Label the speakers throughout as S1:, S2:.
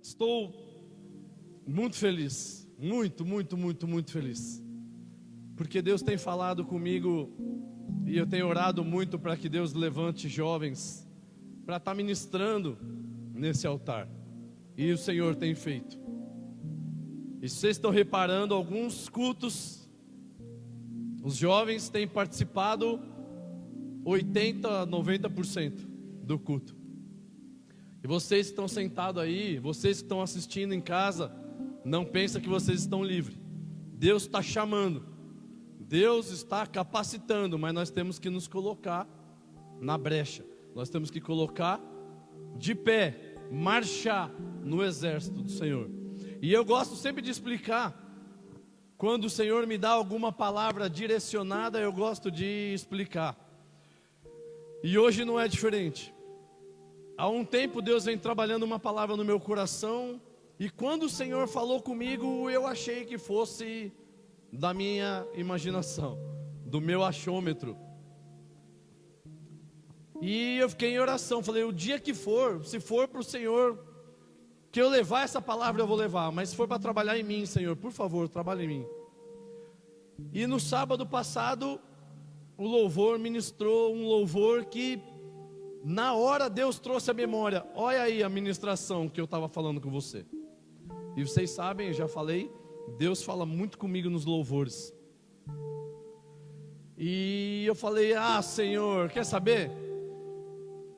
S1: Estou muito feliz, muito feliz, porque Deus tem falado comigo e eu tenho orado muito para que Deus levante jovens para estar ministrando nesse altar, e o Senhor tem feito. E vocês estão reparando, alguns cultos, os jovens têm participado 80%, 90% do culto. E vocês que estão sentados aí, vocês que estão assistindo em casa, não pensam que vocês estão livres. Deus está chamando, Deus está capacitando, mas nós temos que nos colocar na brecha. Nós temos que colocar de pé, marchar no exército do Senhor. E eu gosto sempre de explicar, quando o Senhor me dá alguma palavra direcionada, eu gosto de explicar. E hoje não é diferente. Há um tempo Deus vem trabalhando uma palavra no meu coração, e quando o Senhor falou comigo, eu achei que fosse da minha imaginação, do meu achômetro. E eu fiquei em oração, falei, o dia que for, se for para o Senhor que eu levar essa palavra, eu vou levar, mas se for para trabalhar em mim, Senhor, por favor, trabalhe em mim. E no sábado passado, o louvor ministrou um louvor que na hora Deus trouxe a memória. Olha aí a ministração que eu estava falando com você. E vocês sabem, eu já falei, Deus fala muito comigo nos louvores. E eu falei, Senhor, quer saber?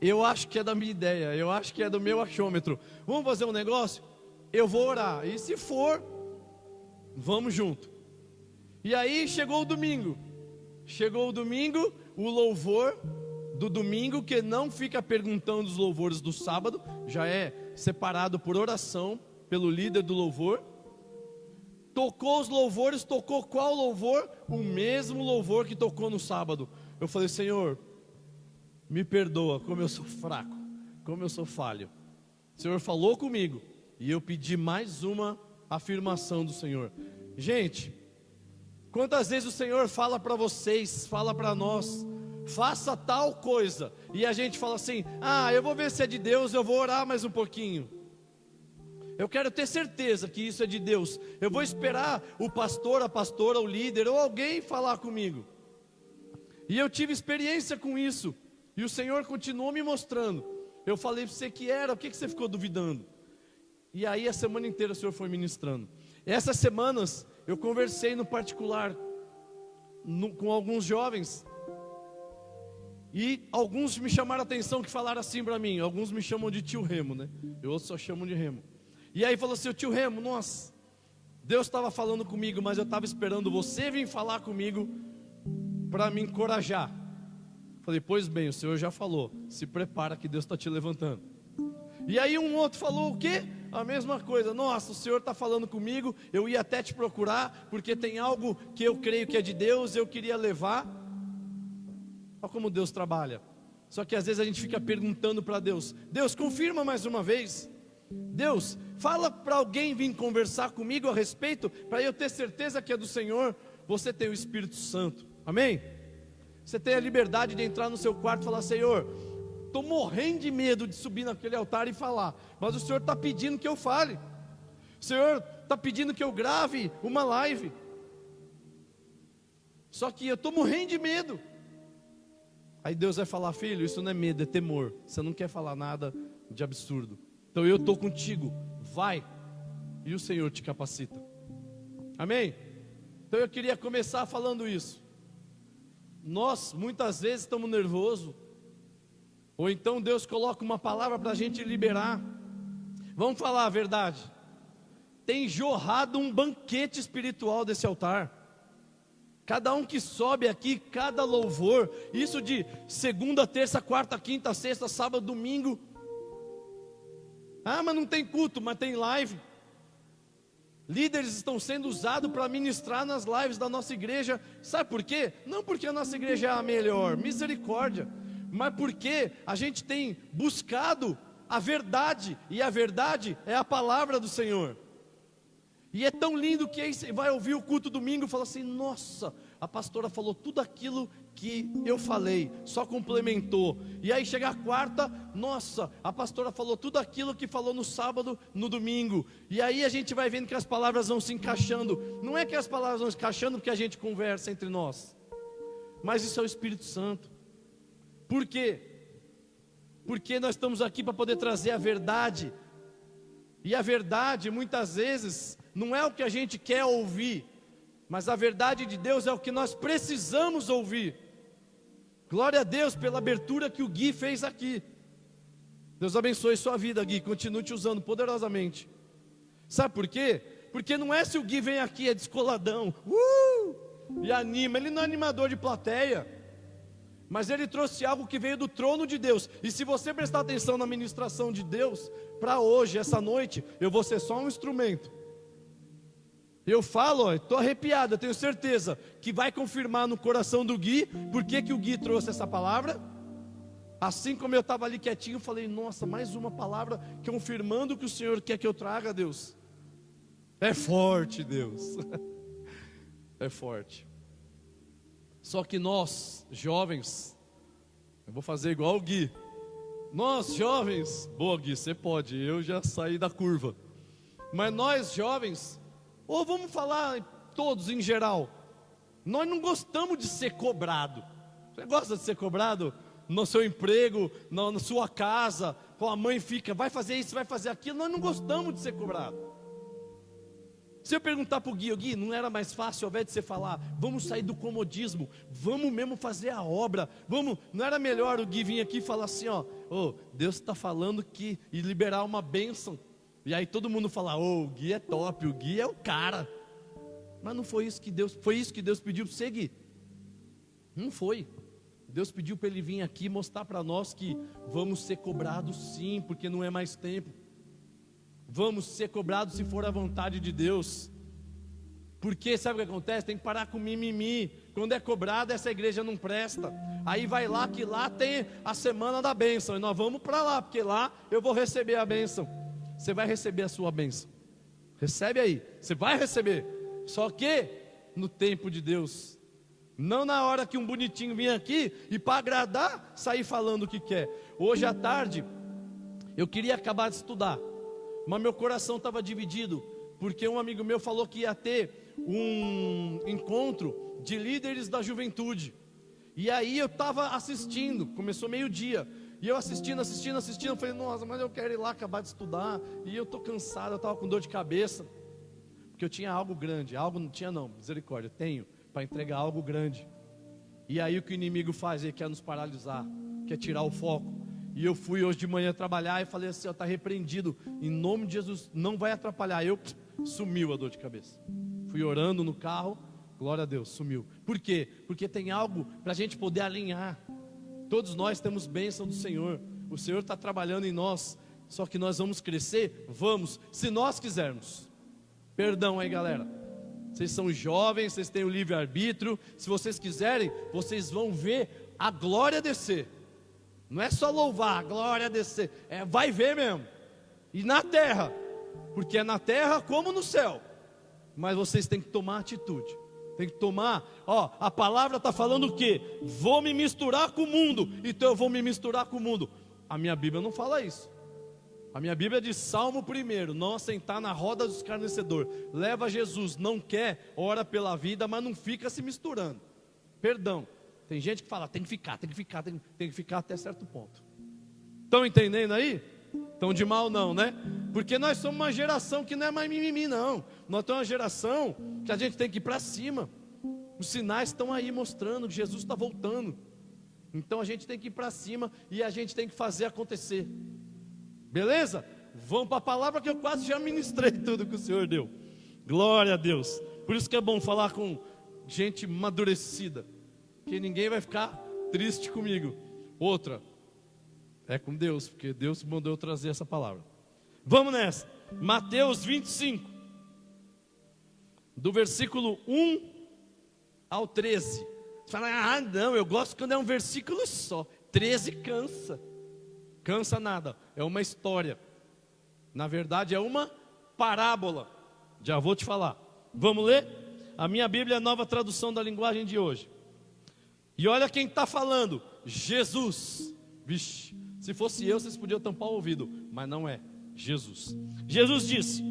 S1: Eu acho que é da minha ideia, eu acho que é do meu achômetro. Vamos fazer um negócio? Eu vou orar, e se for, vamos junto. E aí chegou o domingo. O louvor do domingo, que não fica perguntando os louvores do sábado, já é separado por oração, pelo líder do louvor. Tocou os louvores, tocou qual louvor? O mesmo louvor que tocou no sábado. Eu falei, Senhor, me perdoa, como eu sou fraco, como eu sou falho. O Senhor falou comigo, e eu pedi mais uma afirmação do Senhor. Gente, quantas vezes o Senhor fala para vocês, fala para nós, faça tal coisa, e a gente fala assim, eu vou ver se é de Deus, eu vou orar mais um pouquinho. Eu quero ter certeza que isso é de Deus. Eu vou esperar o pastor, a pastora, o líder ou alguém falar comigo. E eu tive experiência com isso, e o Senhor continuou me mostrando. Eu falei para você que era, o que você ficou duvidando? E aí a semana inteira o Senhor foi ministrando. Essas semanas eu conversei no particular com alguns jovens, e alguns me chamaram a atenção, que falaram assim para mim. Alguns me chamam de tio Remo, né? Eu só chamo de Remo. E aí falou assim, o tio Remo, nossa, Deus estava falando comigo, mas eu estava esperando você vir falar comigo para me encorajar. Falei, pois bem, o Senhor já falou, se prepara que Deus está te levantando. E aí um outro falou o quê? A mesma coisa, nossa, o Senhor está falando comigo, eu ia até te procurar, porque tem algo que eu creio que é de Deus, eu queria levar. Olha como Deus trabalha. Só que às vezes a gente fica perguntando para Deus, Deus, confirma mais uma vez. Deus, fala para alguém vir conversar comigo a respeito, para eu ter certeza que é do Senhor. Você tem o Espírito Santo, amém? Você tem a liberdade de entrar no seu quarto e falar, Senhor, estou morrendo de medo de subir naquele altar e falar, mas o Senhor está pedindo que eu fale. O Senhor está pedindo que eu grave uma live. Só que eu estou morrendo de medo. Aí Deus vai falar, filho, isso não é medo, é temor. Você não quer falar nada de absurdo. Então eu estou contigo, vai, e o Senhor te capacita, amém? Então eu queria começar falando isso. Nós muitas vezes estamos nervosos, ou então Deus coloca uma palavra para a gente liberar. Vamos falar a verdade, tem jorrado um banquete espiritual desse altar. Cada um que sobe aqui, cada louvor, isso de segunda, terça, quarta, quinta, sexta, sábado, domingo. Mas não tem culto, mas tem live. Líderes estão sendo usados para ministrar nas lives da nossa igreja. Sabe por quê? Não porque a nossa igreja é a melhor, misericórdia, mas porque a gente tem buscado a verdade, e a verdade é a palavra do Senhor. E é tão lindo que aí você vai ouvir o culto domingo e fala assim, nossa, a pastora falou tudo aquilo que eu falei, só complementou. E aí chega a quarta, nossa, a pastora falou tudo aquilo que falou no sábado, no domingo. E aí a gente vai vendo que as palavras vão se encaixando. Não é que as palavras vão se encaixando porque a gente conversa entre nós, mas isso é o Espírito Santo. Por quê? Porque nós estamos aqui para poder trazer a verdade. E a verdade, muitas vezes, não é o que a gente quer ouvir, mas a verdade de Deus é o que nós precisamos ouvir. Glória a Deus pela abertura que o Gui fez aqui. Deus abençoe sua vida, Gui, continue te usando poderosamente. Sabe por quê? Porque não é se o Gui vem aqui, é descoladão, e anima, ele não é animador de plateia, mas ele trouxe algo que veio do trono de Deus. E se você prestar atenção na ministração de Deus, para hoje, essa noite, eu vou ser só um instrumento. Eu falo, estou arrepiado, eu tenho certeza que vai confirmar no coração do Gui, por que o Gui trouxe essa palavra. Assim como eu estava ali quietinho, falei, nossa, mais uma palavra confirmando o que o Senhor quer que eu traga, Deus. É forte, Deus. É forte. Só que nós, jovens, eu vou fazer igual o Gui. Nós, jovens, boa Gui, você pode, eu já saí da curva. Mas nós, jovens, ou vamos falar todos em geral, nós não gostamos de ser cobrado. Você gosta de ser cobrado? No seu emprego, na sua casa, com a mãe fica, vai fazer isso, vai fazer aquilo. Nós não gostamos de ser cobrado. Se eu perguntar para o Gui, não era mais fácil, ao invés de você falar, vamos sair do comodismo, vamos mesmo fazer a obra, vamos, não era melhor o Gui vir aqui e falar assim, Deus está falando que, e liberar uma bênção, e aí todo mundo fala, o Gui é top, o Gui é o cara. Mas não foi isso que Deus pediu para você, Gui? Não foi. Deus pediu para ele vir aqui mostrar para nós que vamos ser cobrados sim, porque não é mais tempo. Vamos ser cobrados se for a vontade de Deus. Porque sabe o que acontece? Tem que parar com mimimi. Quando é cobrado, essa igreja não presta. Aí vai lá, que lá tem a semana da bênção, e nós vamos para lá, porque lá eu vou receber a bênção. Você vai receber a sua bênção. Recebe aí, você vai receber. Só que no tempo de Deus. Não na hora que um bonitinho vinha aqui e para agradar, sair falando o que quer. Hoje à tarde, eu queria acabar de estudar, mas meu coração estava dividido, porque um amigo meu falou que ia ter um encontro de líderes da juventude. E aí eu estava assistindo, começou meio-dia, e eu assistindo, eu falei, nossa, mas eu quero ir lá acabar de estudar, e eu estou cansado, eu estava com dor de cabeça, porque eu tinha algo grande, misericórdia, tenho, para entregar algo grande. E aí o que o inimigo faz, ele quer nos paralisar, quer tirar o foco. E eu fui hoje de manhã trabalhar e falei assim, está repreendido, em nome de Jesus, não vai atrapalhar. Sumiu a dor de cabeça. Fui orando no carro, glória a Deus, sumiu. Por quê? Porque tem algo para a gente poder alinhar. Todos nós temos bênção do Senhor. O Senhor está trabalhando em nós. Só que nós vamos crescer? Vamos, se nós quisermos. Perdão aí, galera. Vocês são jovens, vocês têm o livre-arbítrio. Se vocês quiserem, vocês vão ver a glória descer. Não é só louvar, a glória descer. Vai ver mesmo. E na terra. Porque é na terra como no céu. Mas vocês têm que tomar atitude. Tem que tomar, a palavra está falando o quê? Vou me misturar com o mundo, então eu vou me misturar com o mundo. A minha Bíblia não fala isso. A minha Bíblia diz, Salmo 1, não assentar na roda dos escarnecedores. Leva Jesus, não quer, ora pela vida, mas não fica se misturando. Perdão, tem gente que fala, tem que ficar até certo ponto. Estão entendendo aí? Estão de mal não, né? Porque nós somos uma geração que não é mais mimimi não. Nós somos uma geração que a gente tem que ir para cima. Os sinais estão aí mostrando que Jesus está voltando. Então a gente tem que ir para cima e a gente tem que fazer acontecer. Beleza? Vamos para a palavra que eu quase já ministrei tudo que o Senhor deu. Glória a Deus. Por isso que é bom falar com gente amadurecida, que ninguém vai ficar triste comigo. Outra, é com Deus, porque Deus mandou eu trazer essa palavra. Vamos nessa. Mateus 25, do versículo 1 ao 13. Você fala, não, eu gosto quando é um versículo só. 13 cansa. Cansa nada, é uma história. Na verdade é uma parábola. Já vou te falar. Vamos ler? A minha Bíblia é a nova tradução da linguagem de hoje. E olha quem está falando, Jesus. Vixe, se fosse eu, vocês podiam tampar o ouvido, mas não é, Jesus. Jesus disse: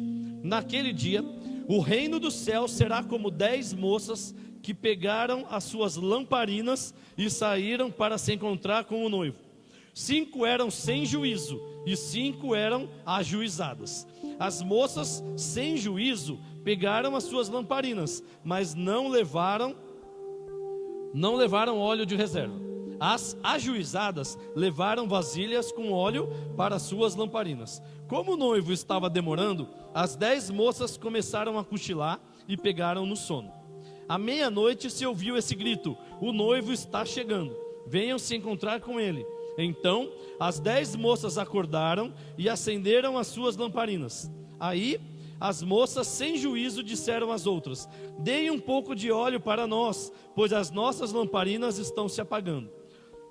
S1: naquele dia, o reino dos céus será como 10 moças que pegaram as suas lamparinas e saíram para se encontrar com o noivo. 5 eram sem juízo e 5 eram ajuizadas. As moças sem juízo pegaram as suas lamparinas, mas não levaram óleo de reserva. As ajuizadas levaram vasilhas com óleo para suas lamparinas. Como o noivo estava demorando, as 10 moças começaram a cochilar e pegaram no sono. À meia-noite se ouviu esse grito: o noivo está chegando, venham se encontrar com ele. Então as 10 moças acordaram e acenderam as suas lamparinas. Aí as moças sem juízo disseram às outras: deem um pouco de óleo para nós, pois as nossas lamparinas estão se apagando.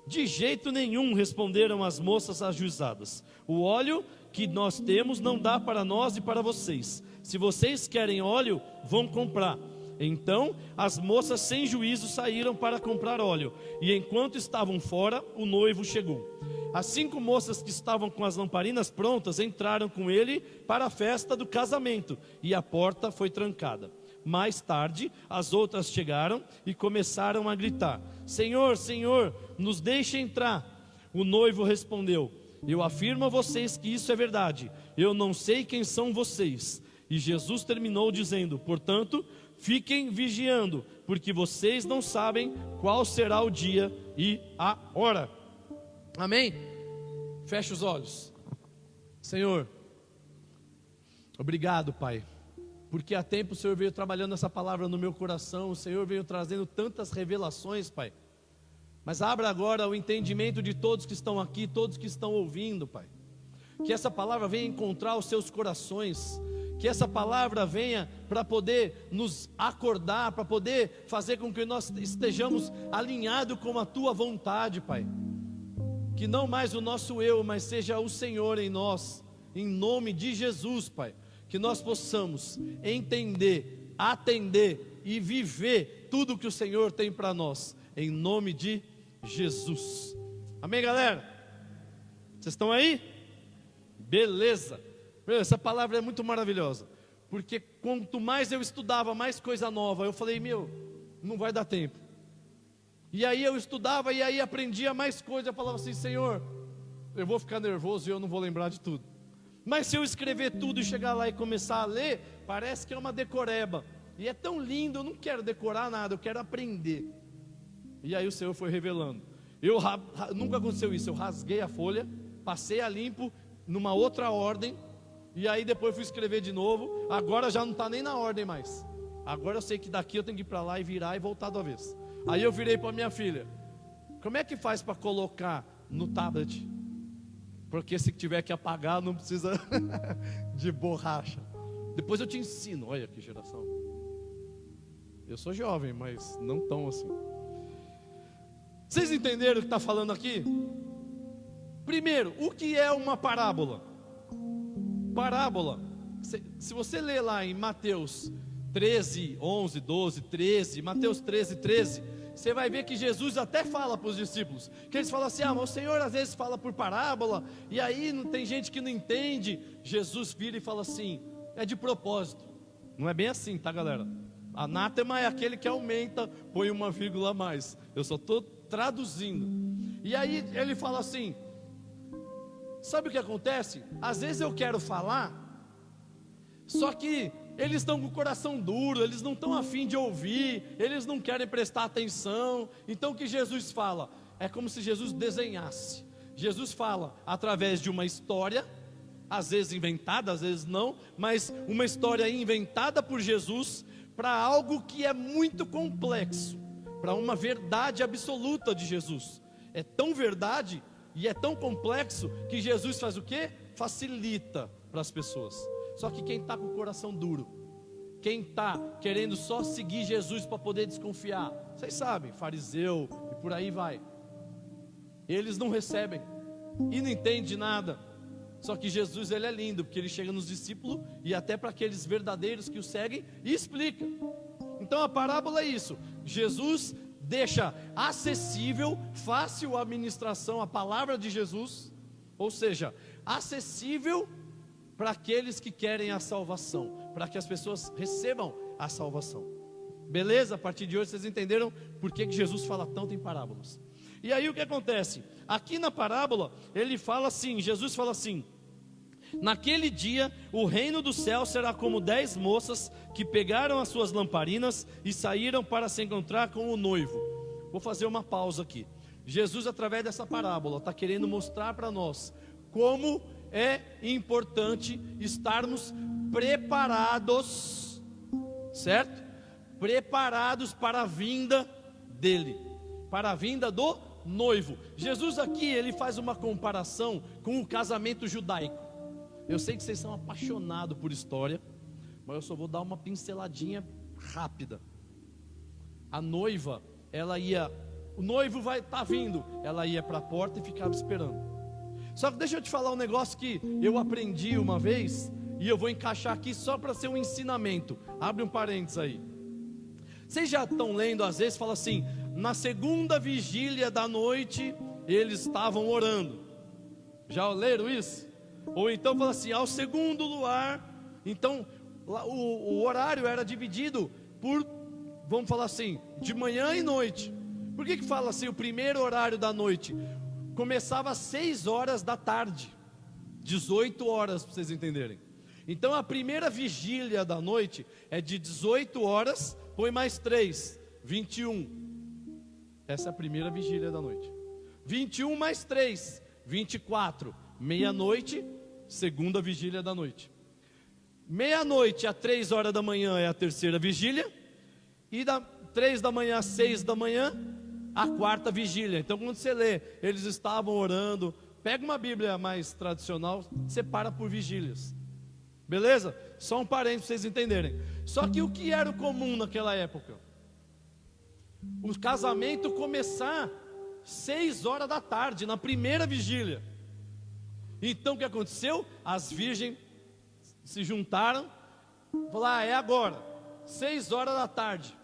S1: De jeito nenhum, responderam as moças ajuizadas. O óleo que nós temos não dá para nós e para vocês. Se vocês querem óleo, vão comprar. Então as moças sem juízo saíram para comprar óleo, e enquanto estavam fora, o noivo chegou. As 5 moças que estavam com as lamparinas prontas entraram com ele para a festa do casamento, e a porta foi trancada. Mais tarde, as outras chegaram e começaram a gritar: Senhor, Senhor, nos deixe entrar. O noivo respondeu: eu afirmo a vocês que isso é verdade, eu não sei quem são vocês. E Jesus terminou dizendo: portanto, fiquem vigiando, porque vocês não sabem qual será o dia e a hora. Amém? Feche os olhos. Senhor, obrigado, Pai, porque há tempo o Senhor veio trabalhando essa palavra no meu coração. O Senhor veio trazendo tantas revelações, Pai. Mas abra agora o entendimento de todos que estão aqui, todos que estão ouvindo, Pai. Que essa palavra venha encontrar os seus corações. Que essa palavra venha para poder nos acordar, para poder fazer com que nós estejamos alinhados com a Tua vontade, Pai. Que não mais o nosso eu, mas seja o Senhor em nós, em nome de Jesus, Pai. Que nós possamos entender, atender e viver tudo que o Senhor tem para nós, em nome de Jesus. Amém, galera? Vocês estão aí? Beleza. Essa palavra é muito maravilhosa, porque quanto mais eu estudava, mais coisa nova, eu falei: não vai dar tempo. E aí eu estudava e aí aprendia mais coisa. Eu falava assim: Senhor, eu vou ficar nervoso e eu não vou lembrar de tudo. Mas se eu escrever tudo e chegar lá e começar a ler, parece que é uma decoreba. E é tão lindo, eu não quero decorar nada, eu quero aprender. E aí o Senhor foi revelando. Nunca aconteceu isso, eu rasguei a folha, passei a limpo numa outra ordem, e aí depois fui escrever de novo. Agora já não está nem na ordem mais. Agora eu sei que daqui eu tenho que ir para lá e virar e voltar do avesso. Aí eu virei para minha filha: como é que faz para colocar no tablet? Porque se tiver que apagar, não precisa de borracha. Depois eu te ensino. Olha que geração. Eu sou jovem, mas não tão assim. Vocês entenderam o que está falando aqui? Primeiro, o que é uma parábola? Parábola, se você ler lá em Mateus 13, 11, 12, 13, Mateus 13, 13, você vai ver que Jesus até fala para os discípulos, que eles falam assim: mas o Senhor às vezes fala por parábola, e aí não tem gente que não entende. Jesus vira e fala assim: é de propósito. Não é bem assim, tá, galera? Anátema é aquele que aumenta, põe uma vírgula a mais. Eu só estou traduzindo. E aí ele fala assim: sabe o que acontece? Às vezes eu quero falar, só que eles estão com o coração duro, eles não estão a fim de ouvir, eles não querem prestar atenção. Então o que Jesus fala? É como se Jesus desenhasse. Jesus fala através de uma história, às vezes inventada, às vezes não, mas uma história inventada por Jesus para algo que é muito complexo, para uma verdade absoluta de Jesus. É tão verdade e é tão complexo que Jesus faz o quê? Facilita para as pessoas. Só que quem está com o coração duro, quem está querendo só seguir Jesus para poder desconfiar, vocês sabem, fariseu e por aí vai, eles não recebem e não entendem nada. Só que Jesus, ele é lindo, porque ele chega nos discípulos e até para aqueles verdadeiros que o seguem e explica. Então a parábola é isso: Jesus deixa acessível, fácil a administração, a palavra de Jesus, ou seja, acessível para aqueles que querem a salvação, para que as pessoas recebam a salvação. Beleza? A partir de hoje vocês entenderam por que Jesus fala tanto em parábolas. E aí o que acontece? Aqui na parábola, ele fala assim, Jesus fala assim: naquele dia, o reino do céu será como 10 moças que pegaram as suas lamparinas e saíram para se encontrar com o noivo. Vou fazer uma pausa aqui. Jesus, através dessa parábola, está querendo mostrar para nós como é importante estarmos preparados, certo? Preparados para a vinda dele, para a vinda do noivo. Jesus aqui, ele faz uma comparação com o casamento judaico. Eu sei que vocês são apaixonados por história, mas eu só vou dar uma pinceladinha rápida. A noiva, o noivo vai estar vindo, ela ia para a porta e ficava esperando. Só que deixa eu te falar um negócio que eu aprendi uma vez, e eu vou encaixar aqui só para ser um ensinamento. Abre um parênteses aí. Vocês já estão lendo, às vezes fala assim: na segunda vigília da noite, eles estavam orando. Já leram isso? Ou então fala assim, ao segundo luar. Então o horário era dividido por, vamos falar assim, de manhã e noite. Por que fala assim, o primeiro horário da noite? Começava às 6 horas da tarde, 18 horas, para vocês entenderem. Então a primeira vigília da noite é de 18 horas, põe mais 3, 21. Essa é a primeira vigília da noite. 21 mais 3, 24. Meia-noite, segunda vigília da noite. Meia-noite a 3 horas da manhã é a terceira vigília. E da 3 da manhã às 6 da manhã, a quarta vigília. Então quando você lê, eles estavam orando. Pega uma Bíblia mais tradicional, separa por vigílias. Beleza? Só um parênteses para vocês entenderem. Só que o que era o comum naquela época? O casamento começar 6 horas da tarde, na primeira vigília. Então o que aconteceu? As virgens se juntaram, falaram, é agora, 6 horas da tarde,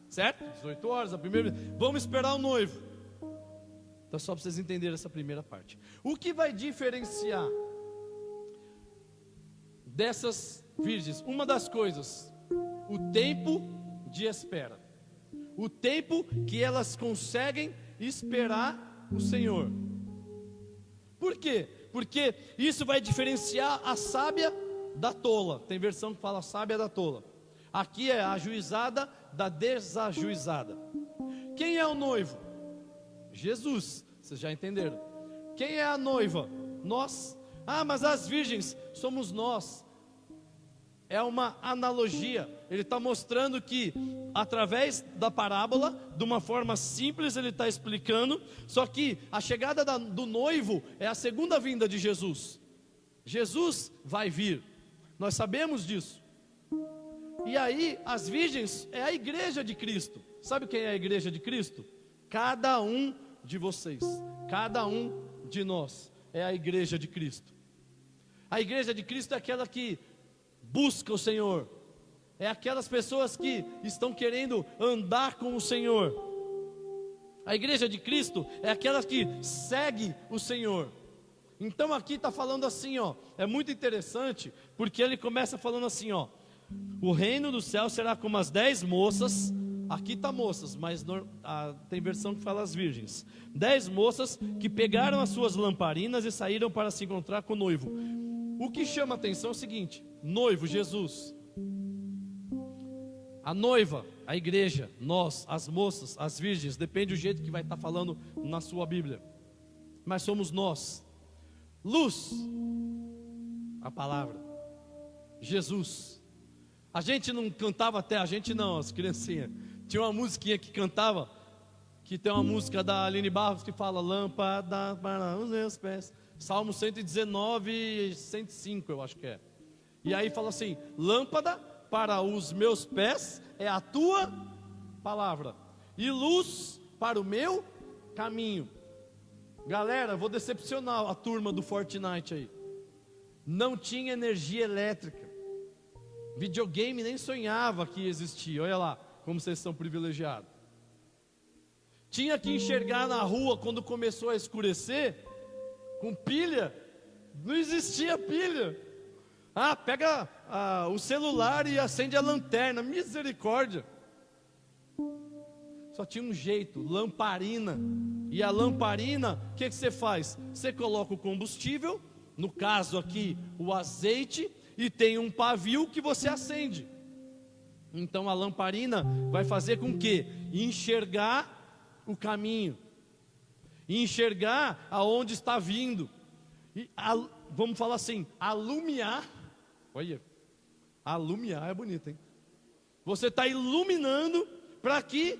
S1: certo? 18 horas, a primeira, vamos esperar o noivo. Então só para vocês entenderem essa primeira parte. O que vai diferenciar dessas virgens? Uma das coisas, o tempo de espera. O tempo que elas conseguem esperar o Senhor. Por quê? Porque isso vai diferenciar a sábia da tola. Tem versão que fala sábia da tola. Aqui é a ajuizada da desajuizada. Quem é o noivo? Jesus. Vocês já entenderam? Quem é a noiva? Nós. Ah, mas as virgens somos nós. É uma analogia. Ele está mostrando que através da parábola, de uma forma simples, ele está explicando. Só que a chegada do noivo é a segunda vinda de Jesus. Jesus vai vir, nós sabemos disso. E aí as virgens é a igreja de Cristo. Sabe quem é a igreja de Cristo? Cada um de vocês, cada um de nós é a igreja de Cristo. A igreja de Cristo é aquela que busca o Senhor, é aquelas pessoas que estão querendo andar com o Senhor. A igreja de Cristo é aquela que segue o Senhor. Então aqui está falando assim, ó, é muito interessante, porque ele começa falando assim, ó, o reino do céu será como as 10 moças, aqui está moças, mas tem versão que fala as virgens, 10 moças que pegaram as suas lamparinas e saíram para se encontrar com o noivo. O que chama a atenção é o seguinte: noivo, Jesus, a noiva, a igreja, nós, as moças, as virgens, depende do jeito que vai estar falando na sua Bíblia, mas somos nós. Luz, a palavra, Jesus. A gente não cantava até, a gente não, as criancinhas, tinha uma musiquinha que cantava, que tem uma música da Aline Barros que fala, lâmpada para os meus pés, Salmo 119, 105 eu acho que é. E aí fala assim, lâmpada para os meus pés é a tua palavra, e luz para o meu caminho. Galera, vou decepcionar a turma do Fortnite aí. Não tinha energia elétrica. Videogame nem sonhava que existia. Olha lá como vocês são privilegiados. Tinha que enxergar na rua quando começou a escurecer, com pilha. Não existia pilha. Pega o celular e acende a lanterna. Misericórdia. Só tinha um jeito, lamparina. E a lamparina, o que você faz? Você coloca o combustível, no caso aqui o azeite, e tem um pavio que você acende. Então a lamparina vai fazer com que enxergar o caminho, enxergar aonde está vindo, e vamos falar assim, alumiar. Olha, alumiar é bonito, hein? Você está iluminando para que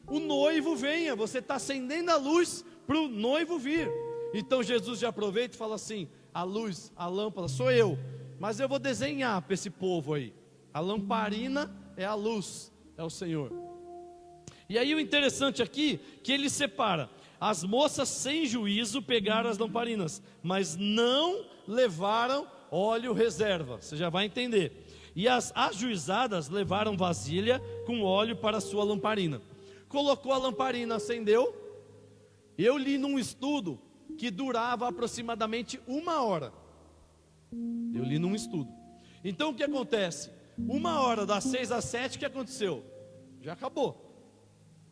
S1: o noivo venha. Você está acendendo a luz para o noivo vir. Então Jesus já aproveita e fala assim: a luz, a lâmpada sou eu, mas eu vou desenhar para esse povo aí. A lamparina é a luz, é o Senhor. E aí o interessante aqui, que ele separa: as moças sem juízo pegaram as lamparinas, mas não levaram óleo reserva. Você já vai entender. E as ajuizadas levaram vasilha com óleo para a sua lamparina. Colocou a lamparina, acendeu. Eu li num estudo que durava aproximadamente 1 hora. Eu li num estudo. Então o que acontece? 1 hora, das 6 às 7, o que aconteceu? Já acabou.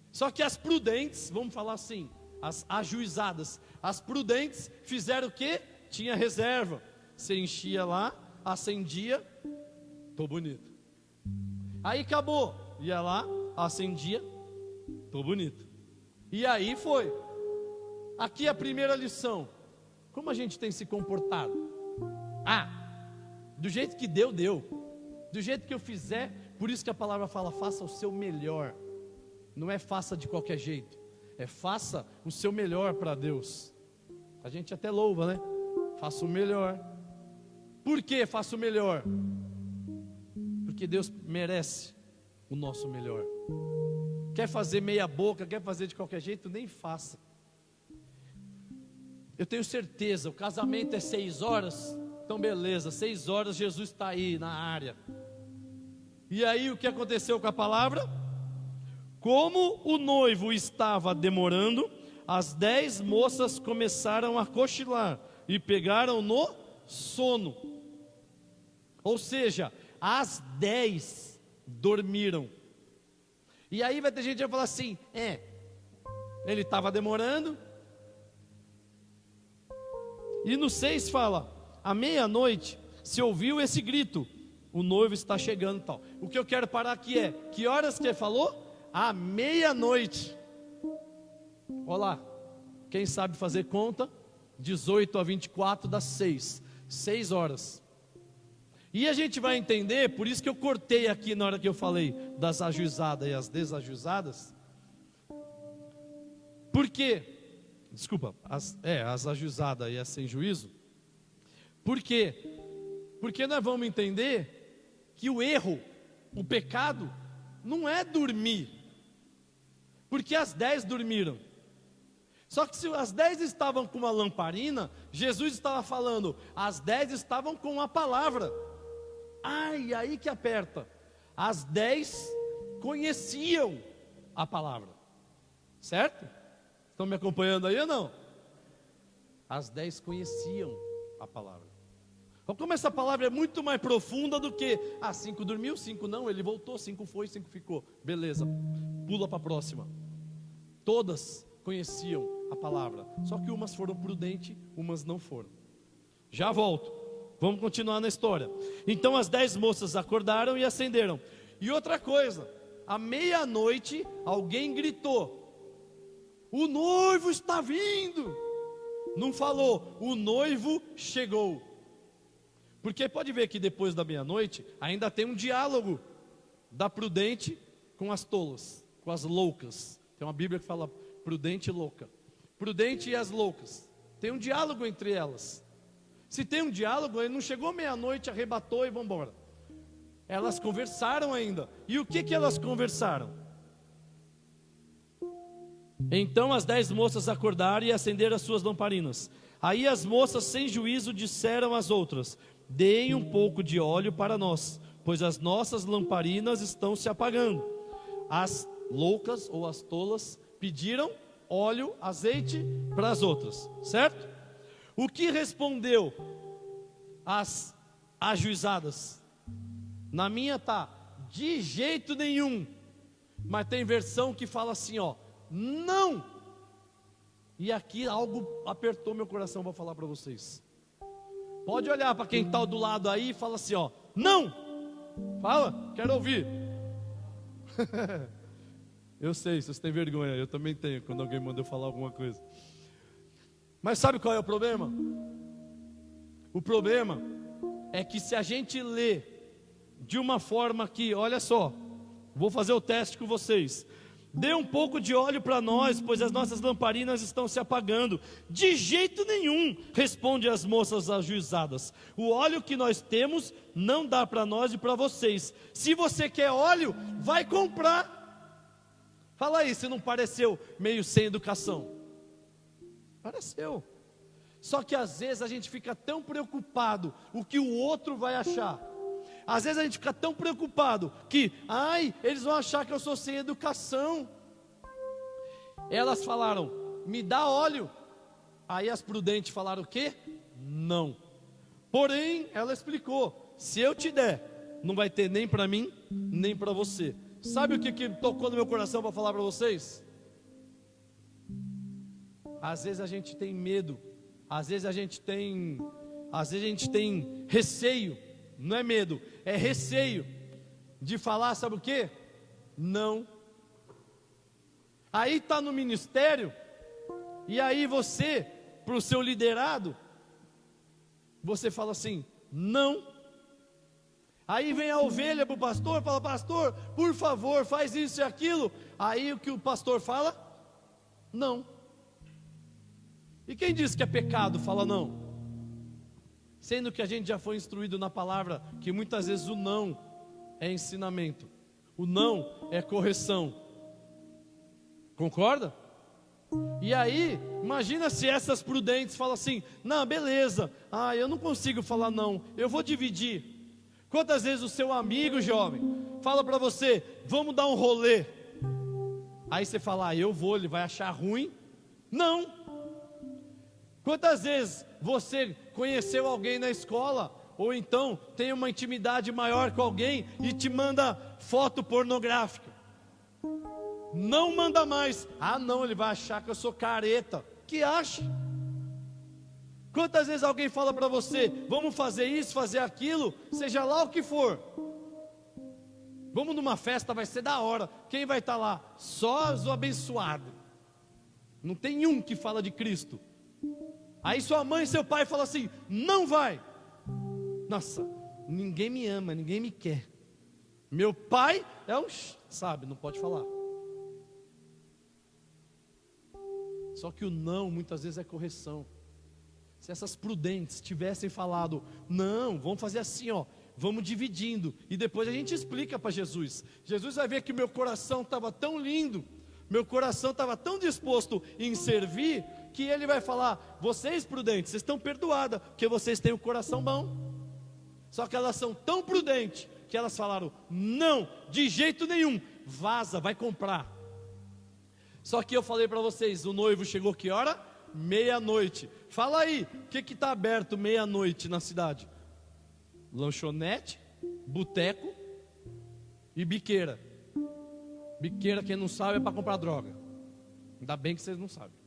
S1: Só que as prudentes, vamos falar assim, as ajuizadas, as prudentes fizeram o quê? Tinha reserva. Você enchia lá, acendia, tô bonito. Aí acabou, ia lá, acendia, tô bonito. E aí foi. Aqui a primeira lição: como a gente tem se comportado? Do jeito que deu, deu. Do jeito que eu fizer. Por isso que a palavra fala: faça o seu melhor. Não é faça de qualquer jeito, é faça o seu melhor para Deus. A gente até louva, né? Faça o melhor. Por que faça o melhor? Porque Deus merece o nosso melhor. Quer fazer meia boca, quer fazer de qualquer jeito, nem faça. Eu tenho certeza, o casamento é 6 horas, então beleza, 6 horas Jesus está aí na área. E aí o que aconteceu com a palavra? Como o noivo estava demorando, as 10 moças começaram a cochilar e pegaram no sono. Ou seja, as 10 dormiram. E aí vai ter gente que vai falar assim: ele estava demorando. E no 6 fala: à meia-noite se ouviu esse grito: o noivo está chegando e tal. O que eu quero parar aqui é: que horas que ele falou? À meia-noite. Olha lá, quem sabe fazer conta? 18 a 24 dá 6 horas. E a gente vai entender, por isso que eu cortei aqui na hora que eu falei das ajuizadas e as desajuizadas. Por quê? Desculpa, as ajuizadas e as sem juízo. Por quê? Porque nós vamos entender que o erro, o pecado, não é dormir. Porque as 10 dormiram. Só que se as 10 estavam com uma lamparina, Jesus estava falando, as 10 estavam com a palavra. Aí que aperta. As 10 conheciam a palavra. Certo? Estão me acompanhando aí ou não? As 10 conheciam a palavra. Então, como essa palavra é muito mais profunda do que 5 dormiu, 5 não, ele voltou, 5 foi, 5 ficou. Beleza, pula para a próxima. Todas conheciam a palavra, só que umas foram prudentes, umas não foram. Já volto, vamos continuar na história. Então as 10 moças acordaram e acenderam. E outra coisa, à meia-noite alguém gritou: o noivo está vindo. Não falou, o noivo chegou. Porque pode ver que depois da meia-noite ainda tem um diálogo da prudente com as tolas, com as loucas. Tem uma Bíblia que fala prudente e louca. Prudente e as loucas. Tem um diálogo entre elas. Se tem um diálogo, ele não chegou meia-noite, arrebatou e vamos embora. Elas conversaram ainda. E o que elas conversaram? Então as 10 moças acordaram e acenderam as suas lamparinas. Aí as moças sem juízo disseram às outras: deem um pouco de óleo para nós, pois as nossas lamparinas estão se apagando. As loucas ou as tolas pediram óleo, azeite para as outras, certo? O que respondeu as ajuizadas? Na minha tá, de jeito nenhum. Mas tem versão que fala assim, ó, não. E aqui algo apertou meu coração para falar para vocês. Pode olhar para quem está do lado aí e fala assim, ó, não. Fala, quero ouvir. Eu sei, vocês têm vergonha, eu também tenho quando alguém manda eu falar alguma coisa. Mas sabe qual é o problema? O problema é que se a gente lê de uma forma que, olha só, vou fazer o teste com vocês. Dê um pouco de óleo para nós, pois as nossas lamparinas estão se apagando. De jeito nenhum, responde as moças ajuizadas. O óleo que nós temos não dá para nós e para vocês. Se você quer óleo, vai comprar. Fala aí, se não pareceu meio sem educação. Pareceu. Só que às vezes a gente fica tão preocupado o que o outro vai achar. Às vezes a gente fica tão preocupado que, eles vão achar que eu sou sem educação. Elas falaram, me dá óleo. Aí as prudentes falaram o quê? Não. Porém, ela explicou, se eu te der, não vai ter nem para mim, nem para você. Sabe o que tocou no meu coração para falar para vocês? Às vezes a gente tem medo, às vezes a gente tem receio. Não é medo, é receio de falar, sabe o que? Não. Aí está no ministério, e aí você, para o seu liderado, você fala assim, não. Aí vem a ovelha para o pastor, fala, pastor, por favor, faz isso e aquilo. Aí o que o pastor fala? Não. E quem diz que é pecado, fala não. Sendo que a gente já foi instruído na palavra que muitas vezes o não é ensinamento, o não é correção. Concorda? E aí, imagina se essas prudentes falam assim, não, beleza, eu não consigo falar não, eu vou dividir. Quantas vezes o seu amigo jovem fala para você, vamos dar um rolê. Aí você fala, eu vou, ele vai achar ruim? Não. Quantas vezes você conheceu alguém na escola, ou então tem uma intimidade maior com alguém e te manda foto pornográfica? Não manda mais. Não, ele vai achar que eu sou careta. Que acha? Quantas vezes alguém fala para você, vamos fazer isso, fazer aquilo, seja lá o que for. Vamos numa festa, vai ser da hora. Quem vai estar lá? Só os abençoados. Não tem um que fala de Cristo. Aí sua mãe e seu pai falam assim, não vai. Nossa, ninguém me ama, ninguém me quer. Meu pai é um, sabe, não pode falar. Só que o não muitas vezes é correção. Se essas prudentes tivessem falado, não, vamos fazer assim, ó, vamos dividindo. E depois a gente explica para Jesus. Jesus vai ver que meu coração estava tão lindo, meu coração estava tão disposto em servir, que ele vai falar, vocês prudentes, vocês estão perdoadas, porque vocês têm o coração bom. Só que elas são tão prudentes, que elas falaram, não, de jeito nenhum, vaza, vai comprar. Só que eu falei para vocês, o noivo chegou que hora? 12:00. Fala aí, o que está aberto 12:00 na cidade? Lanchonete, boteco e biqueira. Biqueira, quem não sabe, é para comprar droga. Ainda bem que vocês não sabem.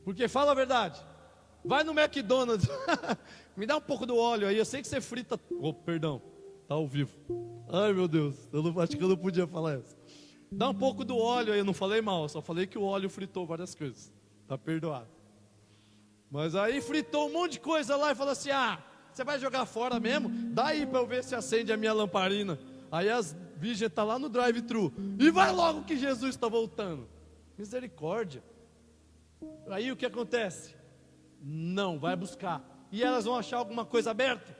S1: Porque fala a verdade, vai no McDonald's, me dá um pouco do óleo aí, eu sei que você frita, perdão, está ao vivo. Ai meu Deus, acho que eu não podia falar isso. Dá um pouco do óleo aí, eu não falei mal, só falei que o óleo fritou várias coisas, está perdoado. Mas aí fritou um monte de coisa lá e falou assim, você vai jogar fora mesmo? Dá aí para eu ver se acende a minha lamparina. Aí as virgens estão lá no drive-thru, e vai logo que Jesus está voltando. Misericórdia. Aí o que acontece? Não, vai buscar. E elas vão achar alguma coisa aberta?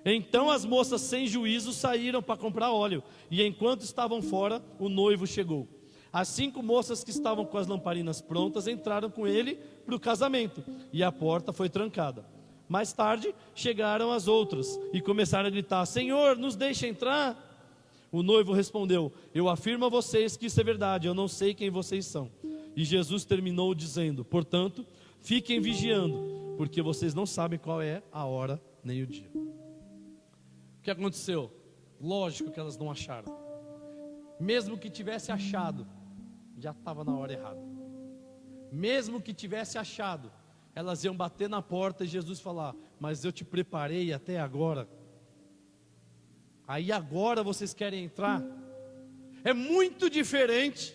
S1: Então as moças sem juízo saíram para comprar óleo. E enquanto estavam fora, o noivo chegou. As 5 moças que estavam com as lamparinas prontas entraram com ele para o casamento. E a porta foi trancada. Mais tarde chegaram as outras e começaram a gritar, Senhor, nos deixa entrar.
S2: O noivo respondeu: eu afirmo a vocês que isso é verdade, eu não sei quem vocês são. E Jesus terminou dizendo: portanto, fiquem vigiando, porque vocês não sabem qual é a hora nem o dia. O que aconteceu? Lógico que elas não acharam. Mesmo que tivesse achado, já estava na hora errada. Mesmo que tivesse achado, elas iam bater na porta e Jesus falar: mas eu te preparei até agora. Aí agora vocês querem entrar? É muito diferente,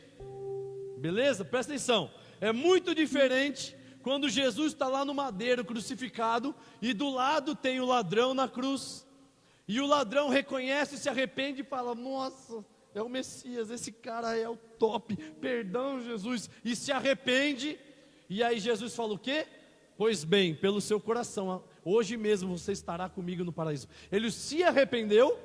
S2: beleza? Presta atenção. É muito diferente quando Jesus está lá no madeiro crucificado e do lado tem o ladrão na cruz. E o ladrão reconhece, se arrepende e fala: nossa, é o Messias, esse cara é o top, perdão Jesus, e se arrepende. E aí Jesus fala o quê? Pois bem, pelo seu coração, hoje mesmo você estará comigo no paraíso. Ele se arrependeu,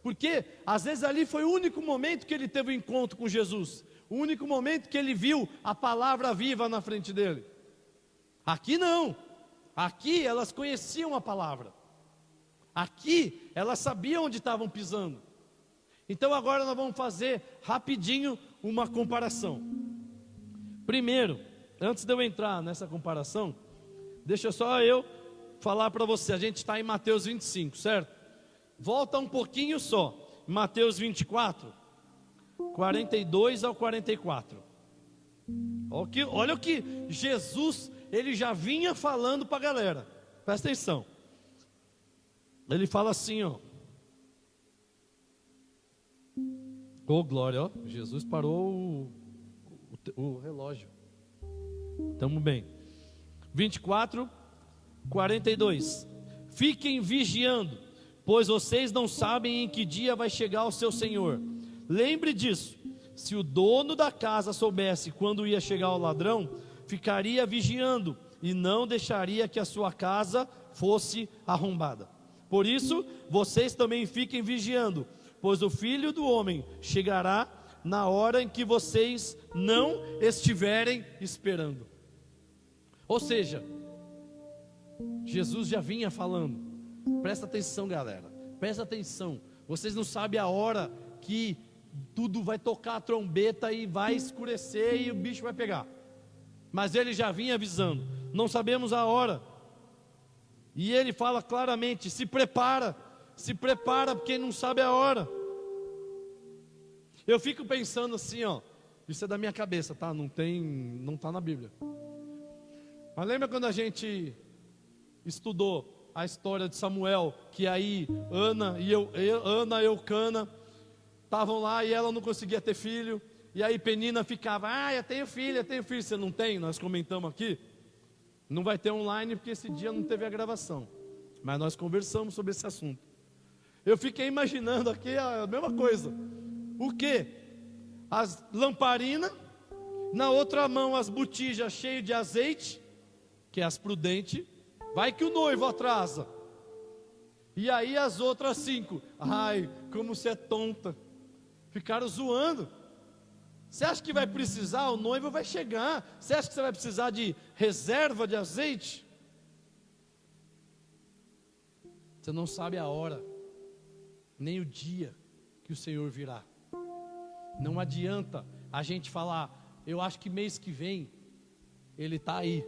S2: porque às vezes ali foi o único momento que ele teve um encontro com Jesus, o único momento que ele viu a palavra viva na frente dele. Aqui não, aqui elas conheciam a palavra, aqui elas sabiam onde estavam pisando. Então agora nós vamos fazer rapidinho uma comparação. Primeiro, antes de eu entrar nessa comparação, deixa só eu falar para você. A gente está em Mateus 25, certo? Volta um pouquinho só, Mateus 24, 42 ao 44. Olha o que Jesus, ele já vinha falando para a galera. Presta atenção. Ele fala assim, ó. Oh, glória, ó. Jesus parou o relógio. Estamos bem. 24, 42. Fiquem vigiando, pois vocês não sabem em que dia vai chegar o seu Senhor. Lembre disso. Se o dono da casa soubesse quando ia chegar o ladrão, ficaria vigiando e não deixaria que a sua casa fosse arrombada. Por isso, vocês também fiquem vigiando, pois o Filho do Homem chegará na hora em que vocês não estiverem esperando. Ou seja, Jesus já vinha falando. Presta atenção, galera, presta atenção. Vocês não sabem a hora que tudo vai tocar a trombeta e vai escurecer e o bicho vai pegar. Mas ele já vinha avisando. Não sabemos a hora. E ele fala claramente: se prepara, porque não sabe a hora. Eu fico pensando assim, ó, isso é da minha cabeça, tá? Não está na Bíblia. Mas lembra quando a gente estudou a história de Samuel, que aí Ana e Eucana estavam lá e ela não conseguia ter filho, e aí Penina ficava: eu tenho filho, você não tem? Nós comentamos aqui. Não vai ter online porque esse dia não teve a gravação, mas nós conversamos sobre esse assunto. Eu fiquei imaginando aqui a mesma coisa. O que? As lamparinas, na outra mão as botijas cheias de azeite, que é as prudentes. Vai que o noivo atrasa. E aí as outras 5, ai, como você é tonta, ficaram zoando. Você acha que vai precisar? O noivo vai chegar. Você acha que você vai precisar de reserva de azeite? Você não sabe a hora, nem o dia que o Senhor virá. Não adianta a gente falar: eu acho que mês que vem Ele está aí.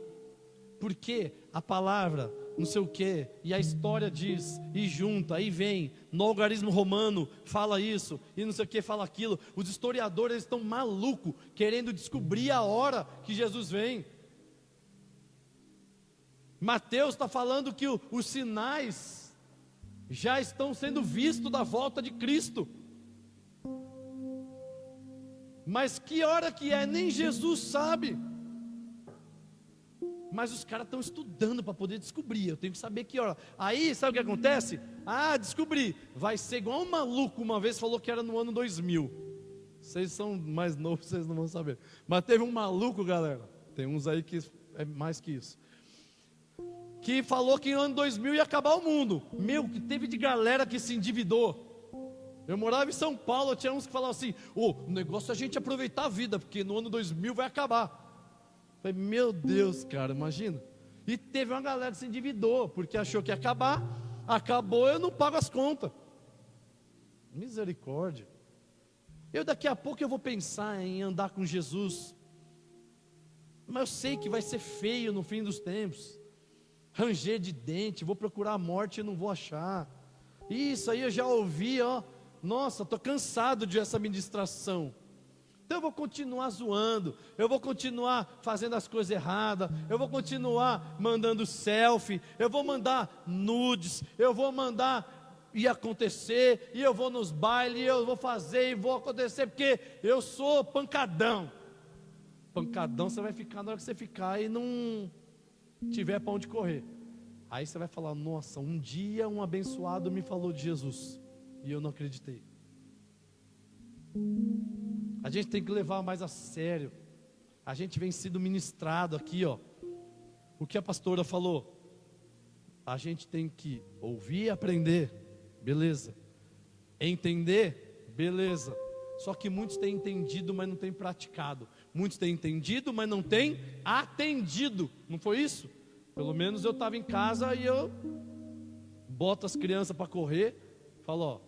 S2: Porque a palavra, não sei o que, e a história diz, e junta, aí vem, no algarismo romano fala isso, e não sei o que fala aquilo. Os historiadores estão malucos, querendo descobrir a hora que Jesus vem. Mateus está falando que os sinais já estão sendo vistos da volta de Cristo. Mas que hora que é, nem Jesus sabe. Mas os caras estão estudando para poder descobrir. Eu tenho que saber que hora. Aí, sabe o que acontece? Descobri. Vai ser igual um maluco. Uma vez falou que era no ano 2000. Vocês são mais novos, vocês não vão saber. Mas teve um maluco, galera. Tem uns aí que é mais que isso. Que falou que no ano 2000 ia acabar o mundo. Meu, que teve de galera que se endividou. Eu morava em São Paulo, tinha uns que falavam assim: o negócio é a gente aproveitar a vida, porque no ano 2000 vai acabar. Falei: meu Deus, cara, imagina. E teve uma galera que se endividou, porque achou que ia acabar. Acabou, eu não pago as contas. Misericórdia. Daqui a pouco eu vou pensar em andar com Jesus, mas eu sei que vai ser feio no fim dos tempos. Ranger de dente, vou procurar a morte e não vou achar. Isso aí eu já ouvi, ó. Nossa, estou cansado dessa ministração. Então eu vou continuar zoando, eu vou continuar fazendo as coisas erradas, eu vou continuar mandando selfie, eu vou mandar nudes, eu vou mandar e acontecer, e eu vou nos bailes, e eu vou fazer e vou acontecer, porque eu sou pancadão. Pancadão você vai ficar na hora que você ficar e não tiver para onde correr. Aí você vai falar: nossa, um dia um abençoado me falou de Jesus e eu não acreditei. A gente tem que levar mais a sério. A gente vem sendo ministrado aqui, ó. O que a pastora falou, a gente tem que ouvir e aprender, beleza. Entender, beleza. Só que muitos têm entendido, mas não têm praticado. Muitos têm entendido, mas não têm atendido. Não foi isso? Pelo menos eu estava em casa e eu boto as crianças para correr. Falo, ó,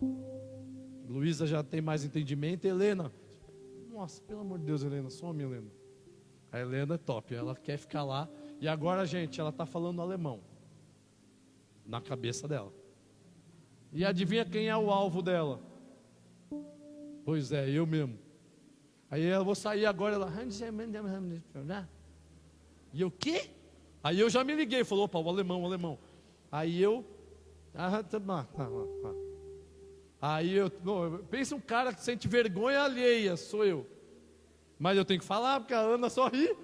S2: Luísa já tem mais entendimento. Helena, nossa, pelo amor de Deus, Helena, some, Helena. A Helena é top, ela quer ficar lá. E agora, gente, ela está falando alemão na cabeça dela. E adivinha quem é o alvo dela? Pois é, eu mesmo. Aí eu vou sair agora, ela... E eu, o quê? Aí eu já me liguei, falou, opa, o alemão. Aí eu... Aí eu... Pensa um cara que sente vergonha alheia, sou eu. Mas eu tenho que falar, porque a Ana só ri.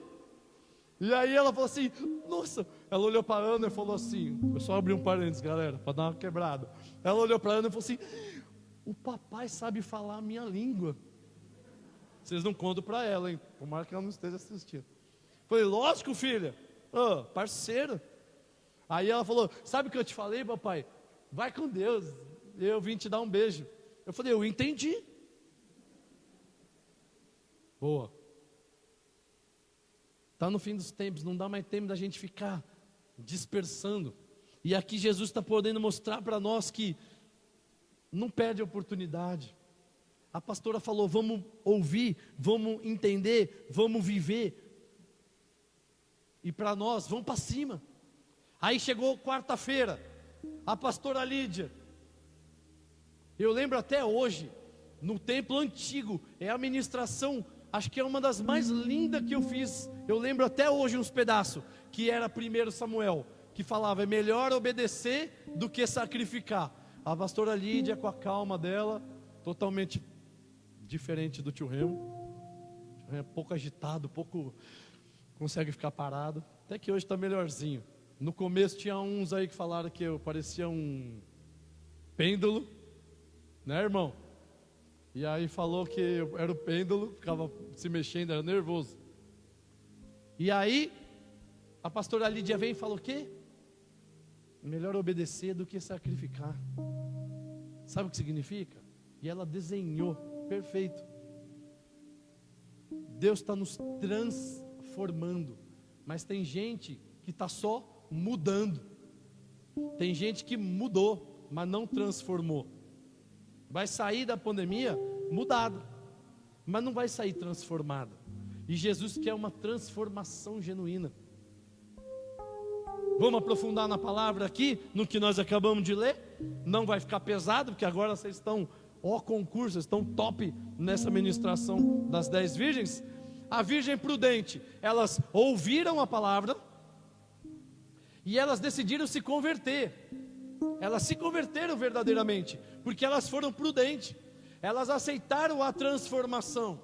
S2: E aí ela falou assim, nossa, ela olhou para a Ana e falou assim, eu só abri um parênteses, galera, para dar uma quebrada. Ela olhou para a Ana e falou assim, o papai sabe falar a minha língua. Vocês não contam para ela, hein? Tomara que ela não esteja assistindo. Falei, lógico, filha, parceira. Aí ela falou, sabe o que eu te falei, papai? Vai com Deus, eu vim te dar um beijo. Eu falei, eu entendi. Boa. Está no fim dos tempos, não dá mais tempo da gente ficar dispersando. E aqui Jesus está podendo mostrar para nós que não perde a oportunidade. A pastora falou, vamos ouvir, vamos entender, vamos viver. E para nós, vamos para cima. Aí chegou quarta-feira, a pastora Lídia. Eu lembro até hoje, no templo antigo, é a ministração, acho que é uma das mais lindas que eu fiz. Eu lembro até hoje uns pedaços, que era 1 Samuel, que falava, é melhor obedecer do que sacrificar. A pastora Lídia, com a calma dela, totalmente diferente do tio Remo. O tio Remo é pouco agitado, pouco consegue ficar parado. Até que hoje está melhorzinho. No começo tinha uns aí que falaram que eu parecia um pêndulo, né, irmão? E aí falou que eu era o pêndulo, ficava se mexendo, era nervoso. E aí, a pastora Lídia vem e fala o quê? Melhor obedecer do que sacrificar. Sabe o que significa? E ela desenhou, perfeito. Deus está nos transformando. Mas tem gente que está só mudando. Tem gente que mudou, mas não transformou. Vai sair da pandemia mudado, mas não vai sair transformado. E Jesus quer uma transformação genuína. Vamos aprofundar na palavra aqui, no que nós acabamos de ler. Não vai ficar pesado, porque agora vocês estão, concurso, vocês estão top nessa ministração das 10 virgens. A virgem prudente, elas ouviram a palavra e elas decidiram se converter. Elas se converteram verdadeiramente, porque elas foram prudentes. Elas aceitaram a transformação.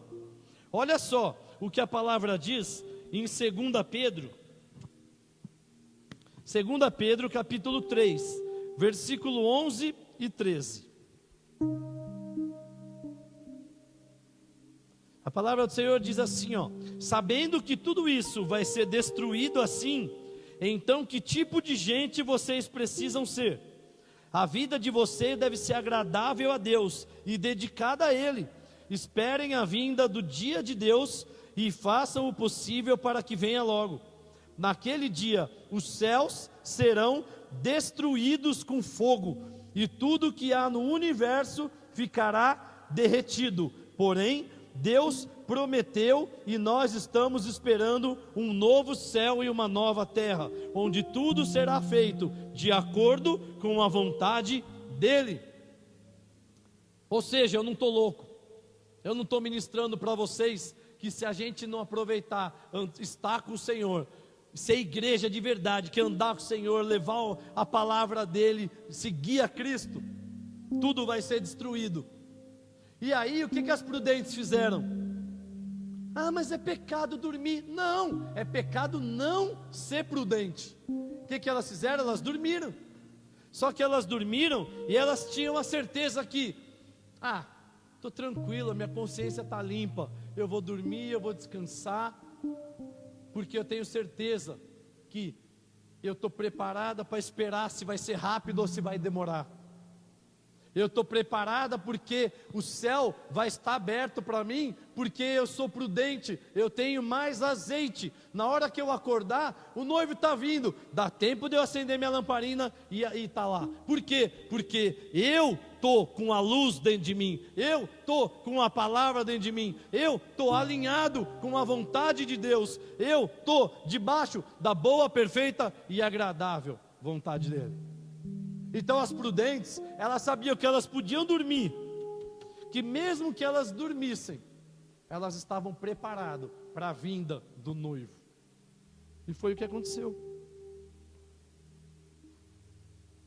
S2: Olha só o que a palavra diz em 2 Pedro. 2 Pedro capítulo 3, versículo 11 e 13. A palavra do Senhor diz assim, sabendo que tudo isso vai ser destruído assim, então que tipo de gente vocês precisam ser? A vida de vocês deve ser agradável a Deus e dedicada a Ele. Esperem a vinda do dia de Deus e façam o possível para que venha logo. Naquele dia, os céus serão destruídos com fogo e tudo que há no universo ficará derretido. Porém, Deus prometeu e nós estamos esperando um novo céu e uma nova terra, onde tudo será feito de acordo com a vontade dEle. Ou seja, eu não estou louco, eu não estou ministrando para vocês que se a gente não aproveitar, estar com o Senhor, ser igreja de verdade, que andar com o Senhor, levar a palavra dEle, seguir a Cristo, tudo vai ser destruído. E aí o que as prudentes fizeram? Ah, mas é pecado dormir. Não, é pecado não ser prudente. O que elas fizeram? Elas dormiram. Só que elas dormiram e elas tinham a certeza que, estou tranquila, minha consciência está limpa, eu vou dormir, eu vou descansar, porque eu tenho certeza que eu estou preparada para esperar se vai ser rápido ou se vai demorar. Eu estou preparada porque o céu vai estar aberto para mim, porque eu sou prudente, eu tenho mais azeite. Na hora que eu acordar, o noivo está vindo, dá tempo de eu acender minha lamparina e está lá. Por quê? Porque eu estou com a luz dentro de mim, eu estou com a palavra dentro de mim, eu estou alinhado com a vontade de Deus, eu estou debaixo da boa, perfeita e agradável vontade dEle. Então as prudentes, elas sabiam que elas podiam dormir, que mesmo que elas dormissem, elas estavam preparadas para a vinda do noivo. E foi o que aconteceu.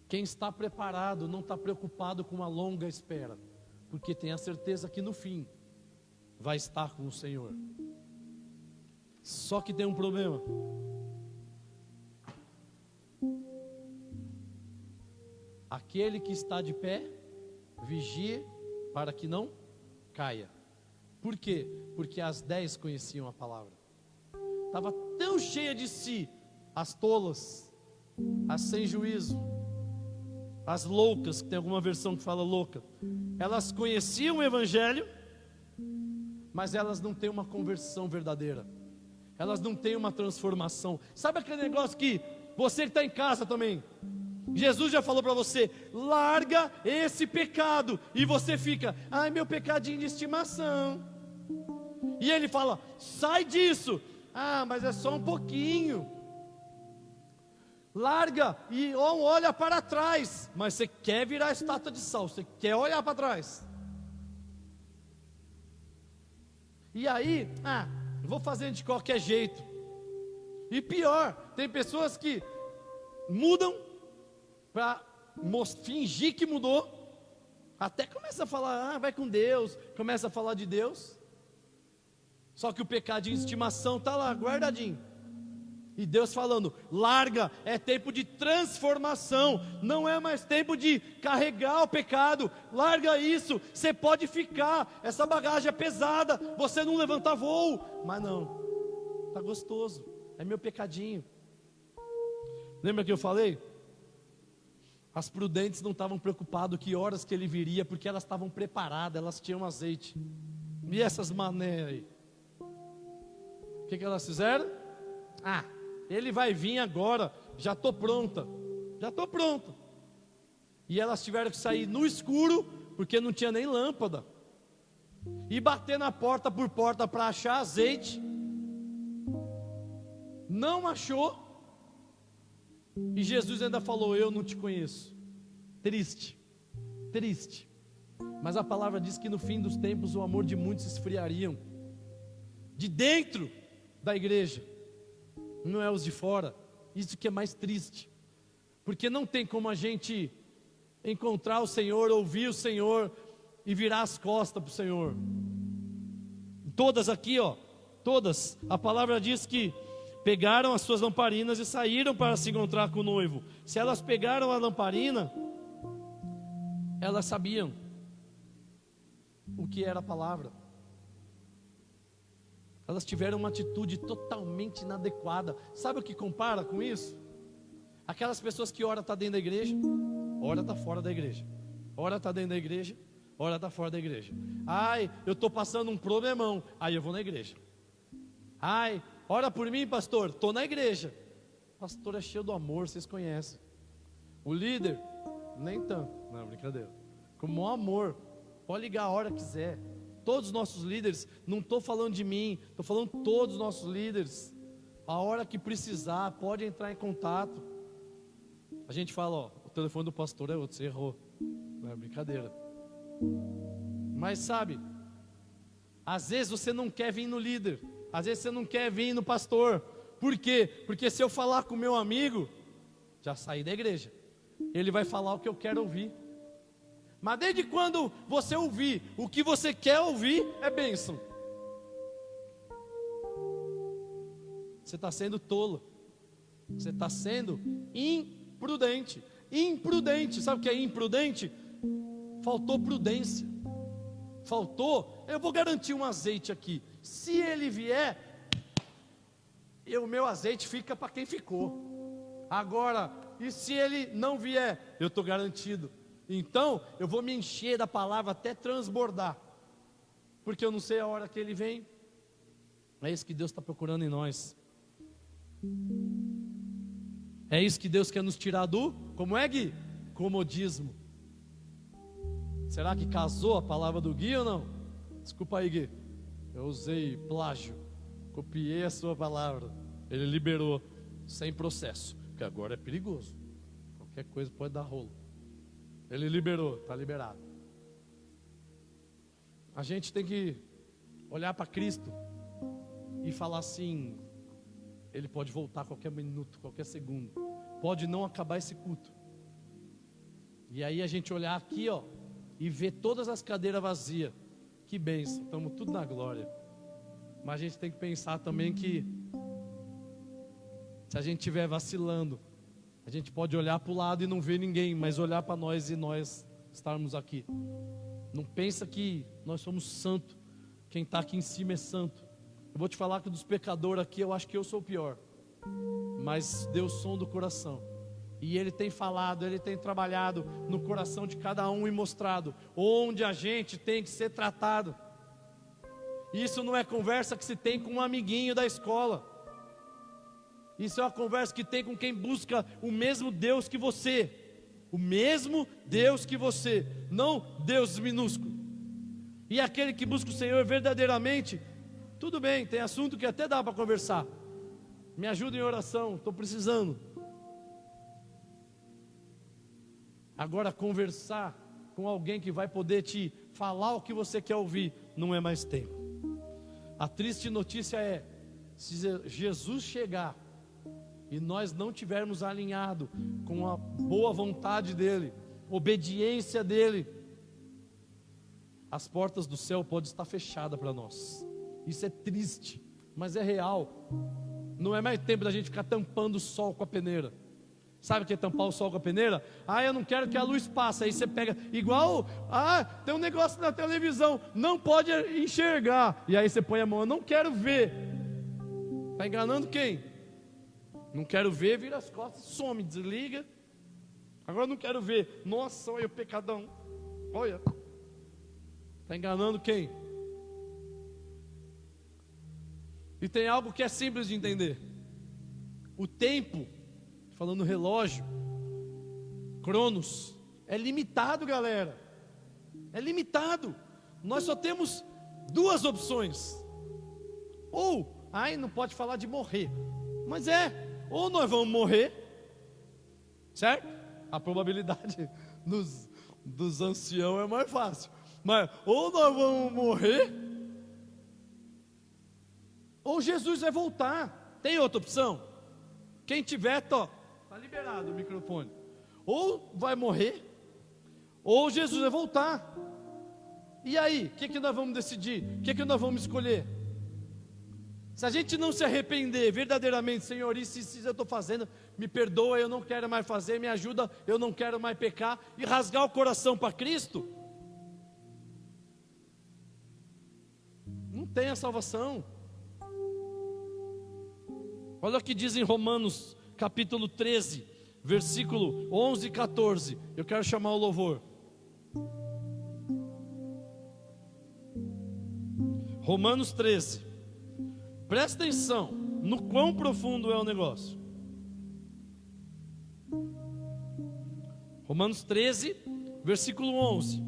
S2: Quem está preparado não está preocupado com uma longa espera, porque tem a certeza que no fim vai estar com o Senhor. Só que tem um problema. Aquele que está de pé, vigie para que não caia. Por quê? Porque as 10 conheciam a palavra. Estava tão cheia de si, as tolas, as sem juízo, as loucas, que tem alguma versão que fala louca. Elas conheciam o Evangelho, mas elas não têm uma conversão verdadeira. Elas não têm uma transformação. Sabe aquele negócio que você que está em casa também, Jesus já falou para você, larga esse pecado, e você fica, ai meu pecadinho de estimação, e Ele fala, sai disso, mas é só um pouquinho, larga e olha para trás, mas você quer virar estátua de sal, você quer olhar para trás, e aí, vou fazer de qualquer jeito, e pior, tem pessoas que mudam, para fingir que mudou, até começa a falar, vai com Deus, começa a falar de Deus, só que o pecadinho de estimação está lá, guardadinho, e Deus falando, larga, é tempo de transformação, não é mais tempo de carregar o pecado, larga isso, você pode ficar, essa bagagem é pesada, você não levanta voo, mas não, está gostoso, é meu pecadinho. Lembra que eu falei? As prudentes não estavam preocupadas que horas que ele viria, porque elas estavam preparadas, elas tinham azeite. E essas mané aí? O que elas fizeram? Ele vai vir agora, já estou pronta. E elas tiveram que sair no escuro, porque não tinha nem lâmpada. E bater na porta por porta para achar azeite. Não achou. E Jesus ainda falou, eu não te conheço. Triste. Mas a palavra diz que no fim dos tempos o amor de muitos esfriariam. De dentro da igreja, não é os de fora. Isso que é mais triste. Porque não tem como a gente encontrar o Senhor, ouvir o Senhor e virar as costas para o Senhor. Todas aqui, todas, a palavra diz que pegaram as suas lamparinas e saíram para se encontrar com o noivo. Se elas pegaram a lamparina, elas sabiam o que era a palavra. Elas tiveram uma atitude totalmente inadequada. Sabe o que compara com isso? Aquelas pessoas que ora está dentro da igreja, ora está fora da igreja, ora está dentro da igreja, ora está fora da igreja. Eu estou passando um problemão, aí eu vou na igreja. Ora por mim, pastor, estou na igreja. Pastor é cheio do amor, vocês conhecem. O líder, nem tanto, não, brincadeira. Com o maior amor,
S1: Pode ligar a hora que quiser. Todos os nossos líderes, não estou falando de mim, estou falando todos os nossos líderes. A hora que precisar, pode entrar em contato. A gente fala, ó, o telefone do pastor é outro, você errou. Não é brincadeira. Mas sabe, às vezes você não quer vir no líder, às vezes você não quer vir no pastor. Por quê? Porque se eu falar com o meu amigo, já saí da igreja, ele vai falar o que eu quero ouvir. Mas desde quando você ouvir o que você quer ouvir, é bênção. Você está sendo tolo. Você está sendo imprudente. Imprudente, sabe o que é imprudente? Faltou prudência. Faltou, eu vou garantir um azeite aqui. Se ele vier, o meu azeite fica para quem ficou. Agora, e se ele não vier, eu estou garantido. Então, eu vou me encher da palavra até transbordar, porque eu não sei a hora que ele vem. É isso que Deus está procurando em nós. É isso que Deus quer nos tirar do, como é, Gui? Comodismo. Será que casou a palavra do Gui ou não? Desculpa aí, Gui, eu usei plágio, copiei a sua palavra. Ele liberou, sem processo, porque agora é perigoso, qualquer coisa pode dar rolo. Ele liberou, está liberado. A gente tem que olhar para Cristo e falar assim: Ele pode voltar a qualquer minuto, qualquer segundo. Pode não acabar esse culto. E aí a gente olhar aqui, ó, e ver todas as cadeiras vazias. Que bênção, estamos tudo na glória. Mas a gente tem que pensar também que se a gente estiver vacilando, a gente pode olhar para o lado e não ver ninguém, mas olhar para nós e nós estarmos aqui. Não pensa que nós somos santos, quem está aqui em cima é santo. Eu vou te falar que dos pecadores aqui, eu acho que eu sou o pior. Mas Deus sonda o coração. E Ele tem falado, Ele tem trabalhado no coração de cada um e mostrado onde a gente tem que ser tratado. Isso não é conversa que se tem com um amiguinho da escola. Isso é uma conversa que tem com quem busca o mesmo Deus que você. O mesmo Deus que você, não Deus minúsculo. E aquele que busca o Senhor verdadeiramente, tudo bem, tem assunto que até dá para conversar. Me ajuda em oração, estou precisando. Agora conversar com alguém que vai poder te falar o que você quer ouvir, não é mais tempo. A triste notícia é, se Jesus chegar e nós não tivermos alinhado com a boa vontade dEle, obediência dEle, as portas do céu podem estar fechadas para nós. Isso é triste, mas é real. Não é mais tempo da gente ficar tampando o sol com a peneira. Sabe o que é tampar o sol com a peneira? Eu não quero que a luz passe. Aí você pega, igual, tem um negócio na televisão, não pode enxergar. E aí você põe a mão, eu não quero ver. Está enganando quem? Não quero ver, vira as costas, some, desliga. Agora não quero ver. Nossa, olha o pecadão. Olha. Está enganando quem? E tem algo que é simples de entender. O tempo, falando relógio, Cronos, é limitado, galera. É limitado. Nós só temos duas opções. Ou, não pode falar de morrer. Mas ou nós vamos morrer, certo? A probabilidade dos anciãos é mais fácil. Mas ou nós vamos morrer, ou Jesus vai voltar. Tem outra opção? Quem tiver, está liberado o microfone. Ou vai morrer, ou Jesus vai voltar. E aí, o que nós vamos decidir? O que nós vamos escolher? Se a gente não se arrepender verdadeiramente, Senhor, isso eu estou fazendo, me perdoa, eu não quero mais fazer, me ajuda, eu não quero mais pecar, e rasgar o coração para Cristo, não tem a salvação. Olha o que diz em Romanos capítulo 13, versículo 11 e 14, eu quero chamar o louvor. Romanos 13, presta atenção no quão profundo é o negócio. Romanos 13, versículo 11.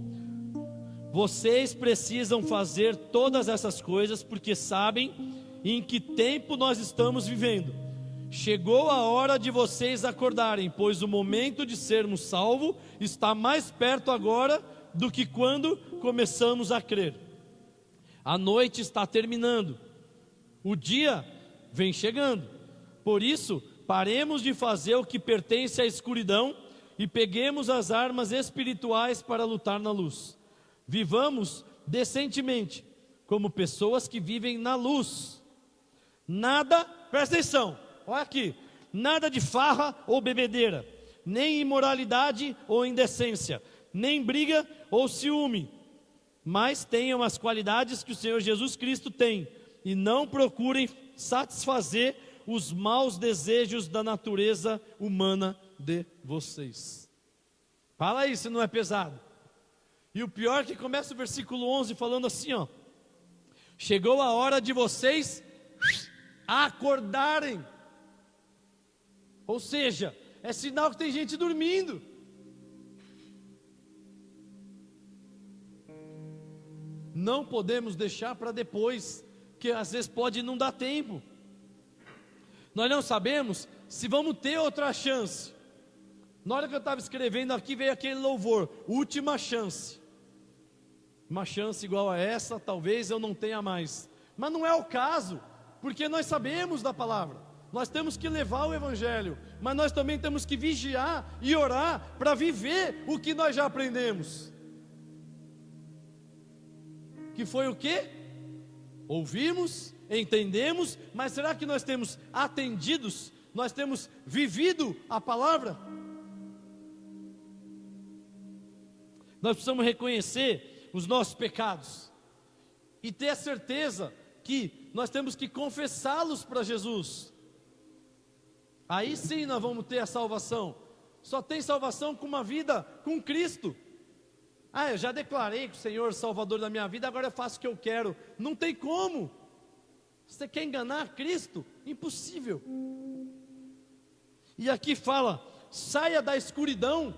S2: Vocês precisam fazer todas essas coisas porque sabem em que tempo nós estamos vivendo. Chegou a hora de vocês acordarem, pois o momento de sermos salvos está mais perto agora do que quando começamos a crer. A noite está terminando, o dia vem chegando. Por isso, paremos de fazer o que pertence à escuridão e peguemos as armas espirituais para lutar na luz. Vivamos decentemente, como pessoas que vivem na luz. Nada, presta atenção, olha aqui, nada de farra ou bebedeira, nem imoralidade ou indecência, nem briga ou ciúme, mas tenham as qualidades que o Senhor Jesus Cristo tem, e não procurem satisfazer os maus desejos da natureza humana de vocês. Fala aí se não é pesado. E o pior é que começa o versículo 11 falando assim, ó: chegou a hora de vocês acordarem. Ou seja, é sinal que tem gente dormindo. Não podemos deixar para depois, que às vezes pode não dar tempo. Nós não sabemos se vamos ter outra chance. Na hora que eu estava escrevendo aqui, veio aquele louvor, última chance. Uma chance igual a essa, talvez eu não tenha mais. Mas não é o caso, porque nós sabemos da palavra. Nós temos que levar o evangelho, mas nós também temos que vigiar e orar para viver o que nós já aprendemos. Que foi o quê? Ouvimos, entendemos, mas será que nós temos atendidos? Nós temos vivido a palavra? Nós precisamos reconhecer os nossos pecados e ter a certeza que nós temos que confessá-los para Jesus. Aí sim nós vamos ter a salvação. Só tem salvação com uma vida com Cristo. Eu já declarei que o Senhor é Salvador da minha vida, agora eu faço o que eu quero. Não tem como. Você quer enganar Cristo? Impossível. E aqui fala, saia da escuridão.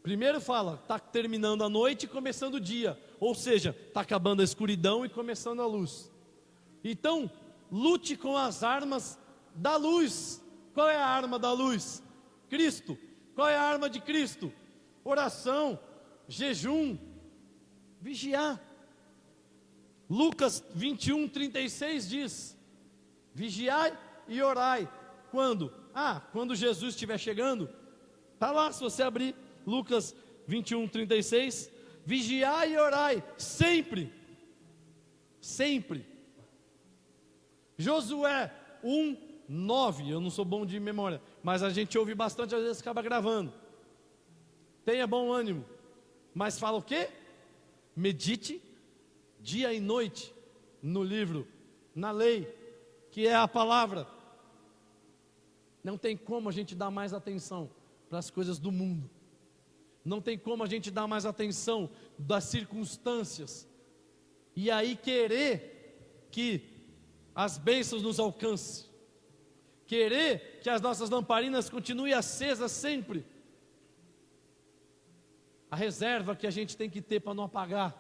S2: Primeiro fala, está terminando a noite e começando o dia. Ou seja, está acabando a escuridão e começando a luz. Então, lute com as armas da luz. Qual é a arma da luz? Cristo. Qual é a arma de Cristo? Oração, jejum, vigiar. Lucas 21:36 diz: vigiai e orai. Quando? Quando Jesus estiver chegando. Está lá, se você abrir Lucas 21:36, vigiai e orai, sempre, sempre. Josué 1:9, eu não sou bom de memória, mas a gente ouve bastante, às vezes acaba gravando. Tenha bom ânimo, mas fala o quê? Medite dia e noite no livro, na lei, que é a palavra. Não tem como a gente dar mais atenção para as coisas do mundo. Não tem como a gente dar mais atenção das circunstâncias e aí querer que as bênçãos nos alcancem, querer que as nossas lamparinas continuem acesas sempre. A reserva que a gente tem que ter para não apagar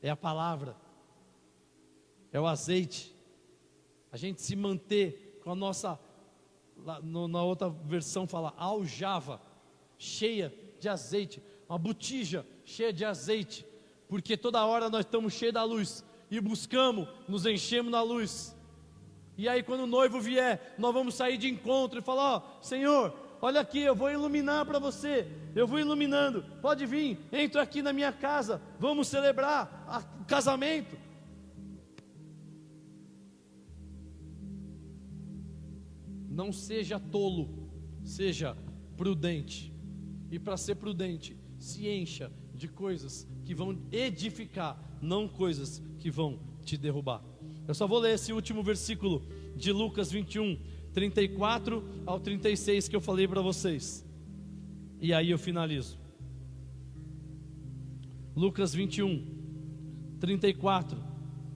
S2: é a palavra, é o azeite. A gente se manter com a nossa, na outra versão fala aljava, cheia de azeite, uma botija cheia de azeite, porque toda hora nós estamos cheios da luz e buscamos, nos enchemos na luz. E aí quando o noivo vier, nós vamos sair de encontro e falar: Senhor, olha aqui, eu vou iluminar para você. Eu vou iluminando, pode vir, entra aqui na minha casa, vamos celebrar o casamento. Não seja tolo, seja prudente. E para ser prudente, se encha de coisas que vão edificar, não coisas que vão te derrubar. Eu só vou ler esse último versículo de Lucas 21:34 ao 36 que eu falei para vocês, e aí eu finalizo. Lucas 21:34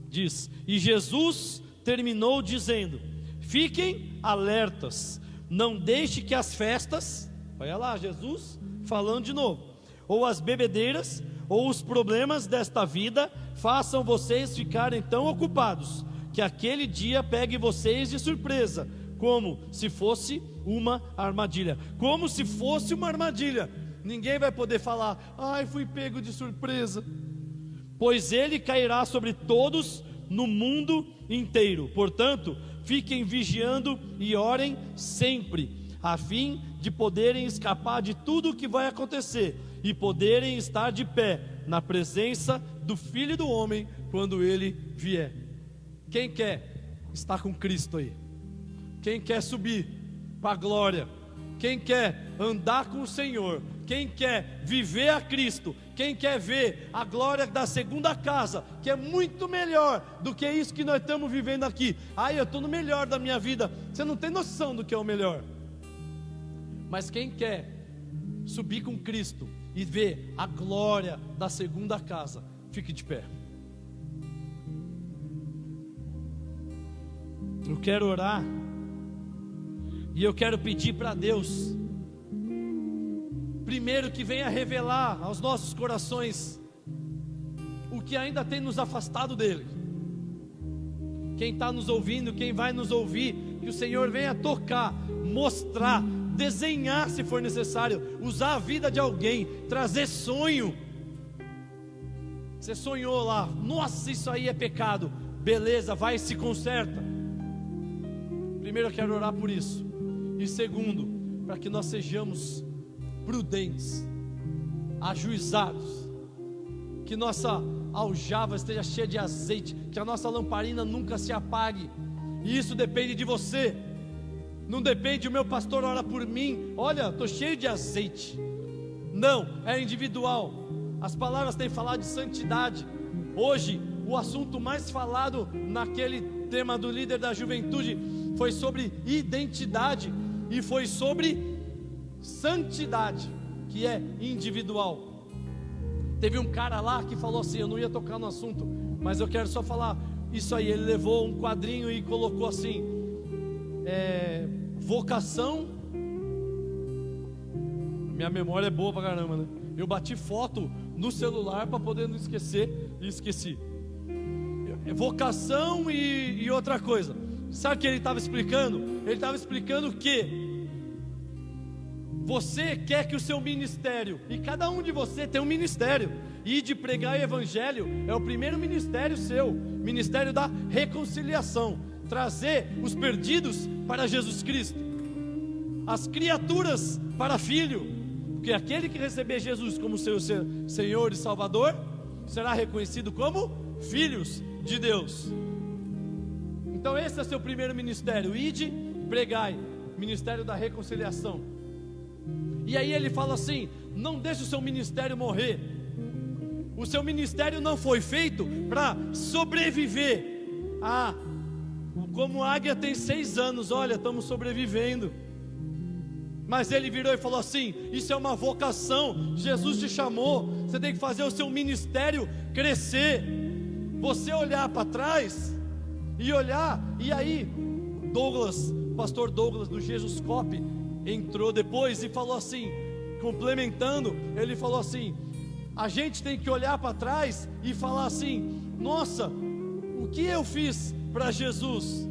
S2: diz: e Jesus terminou dizendo: fiquem alertas, não deixe que as festas, olha lá Jesus falando de novo, ou as bebedeiras, ou os problemas desta vida façam vocês ficarem tão ocupados que aquele dia pegue vocês de surpresa, como se fosse uma armadilha. Como se fosse uma armadilha. Ninguém vai poder falar: ai, fui pego de surpresa. Pois ele cairá sobre todos no mundo inteiro. Portanto, fiquem vigiando e orem sempre, a fim de poderem escapar de tudo o que vai acontecer e poderem estar de pé na presença do Filho do Homem quando ele vier. Quem quer estar com Cristo aí? Quem quer subir para a glória? Quem quer andar com o Senhor? Quem quer viver a Cristo? Quem quer ver a glória da segunda casa, que é muito melhor do que isso que nós estamos vivendo aqui? Ai, eu estou no melhor da minha vida. Você não tem noção do que é o melhor. Mas quem quer subir com Cristo e ver a glória da segunda casa, fique de pé. Eu quero orar e eu quero pedir para Deus, primeiro, que venha revelar aos nossos corações o que ainda tem nos afastado dele. Quem está nos ouvindo, quem vai nos ouvir, que o Senhor venha tocar, mostrar, desenhar se for necessário, usar a vida de alguém, trazer sonho. Você sonhou lá, nossa, isso aí é pecado, beleza, vai e se conserta. Primeiro eu quero orar por isso, e segundo, para que nós sejamos prudentes, ajuizados, que nossa aljava esteja cheia de azeite, que a nossa lamparina nunca se apague. E isso depende de você, não depende, o meu pastor ora por mim, olha, estou cheio de azeite. Não, é individual. As palavras têm falado de santidade. Hoje, o assunto mais falado naquele tema do líder da juventude foi sobre identidade e foi sobre santidade, que é individual. Teve um cara lá que falou assim, eu não ia tocar no assunto, mas eu quero só falar isso aí. Ele levou um quadrinho e colocou assim, vocação. Minha memória é boa pra caramba, né? Eu bati foto no celular para poder não esquecer, e esqueci. Vocação e outra coisa. Sabe o que ele estava explicando? Ele estava explicando que você quer que o seu ministério, e cada um de você tem um ministério, e de pregar o evangelho é o primeiro ministério seu, ministério da reconciliação, trazer os perdidos para Jesus Cristo, as criaturas para filho, porque aquele que receber Jesus como seu Senhor e Salvador será reconhecido como filhos de Deus. Então esse é seu primeiro ministério, ide, pregai, ministério da reconciliação. E aí ele fala assim, não deixe o seu ministério morrer. O seu ministério não foi feito para sobreviver. Como a águia tem 6 anos, olha, estamos sobrevivendo. Mas ele virou e falou assim, isso é uma vocação, Jesus te chamou, você tem que fazer o seu ministério crescer. Você olhar para trás e olhar, e aí pastor Douglas do Jesus Cop entrou depois e falou assim, complementando, ele falou assim, a gente tem que olhar para trás e falar assim, nossa, o que eu fiz para Jesus?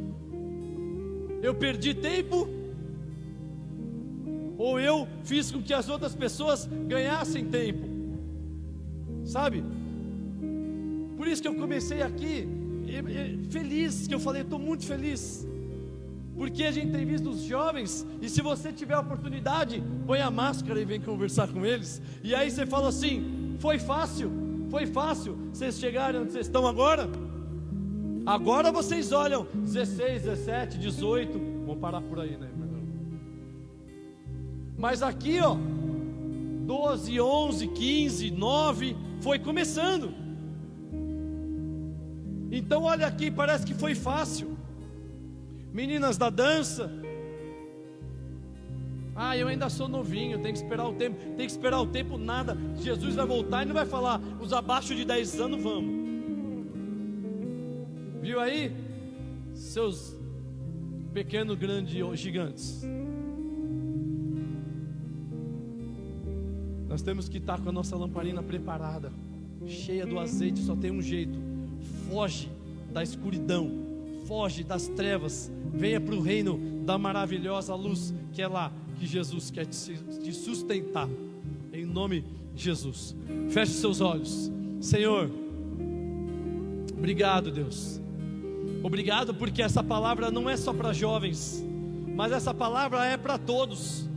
S2: Eu perdi tempo? Ou eu fiz com que as outras pessoas ganhassem tempo? Sabe? Por isso que eu comecei aqui feliz, que eu falei, estou muito feliz, porque a gente tem visto os jovens, e se você tiver a oportunidade, põe a máscara e vem conversar com eles, e aí você fala assim, foi fácil, vocês chegaram onde vocês estão agora? Agora vocês olham 16, 17, 18, vamos parar por aí, né? Mas aqui, ó, 12, 11, 15, 9, foi começando. Então olha aqui, parece que foi fácil. Meninas da dança, eu ainda sou novinho, tem que esperar o tempo, nada. Jesus vai voltar e não vai falar, os abaixo de 10 anos vamos. Viu aí? Seus pequenos, grandes gigantes.
S1: Nós temos que estar com a nossa lamparina preparada, cheia do azeite. Só tem um jeito: foge da escuridão, foge das trevas, venha para o reino da maravilhosa luz, que é lá que Jesus quer te sustentar, em nome de Jesus. Feche seus olhos. Senhor, obrigado, Deus. Obrigado porque essa palavra não é só para jovens, mas essa palavra é para todos.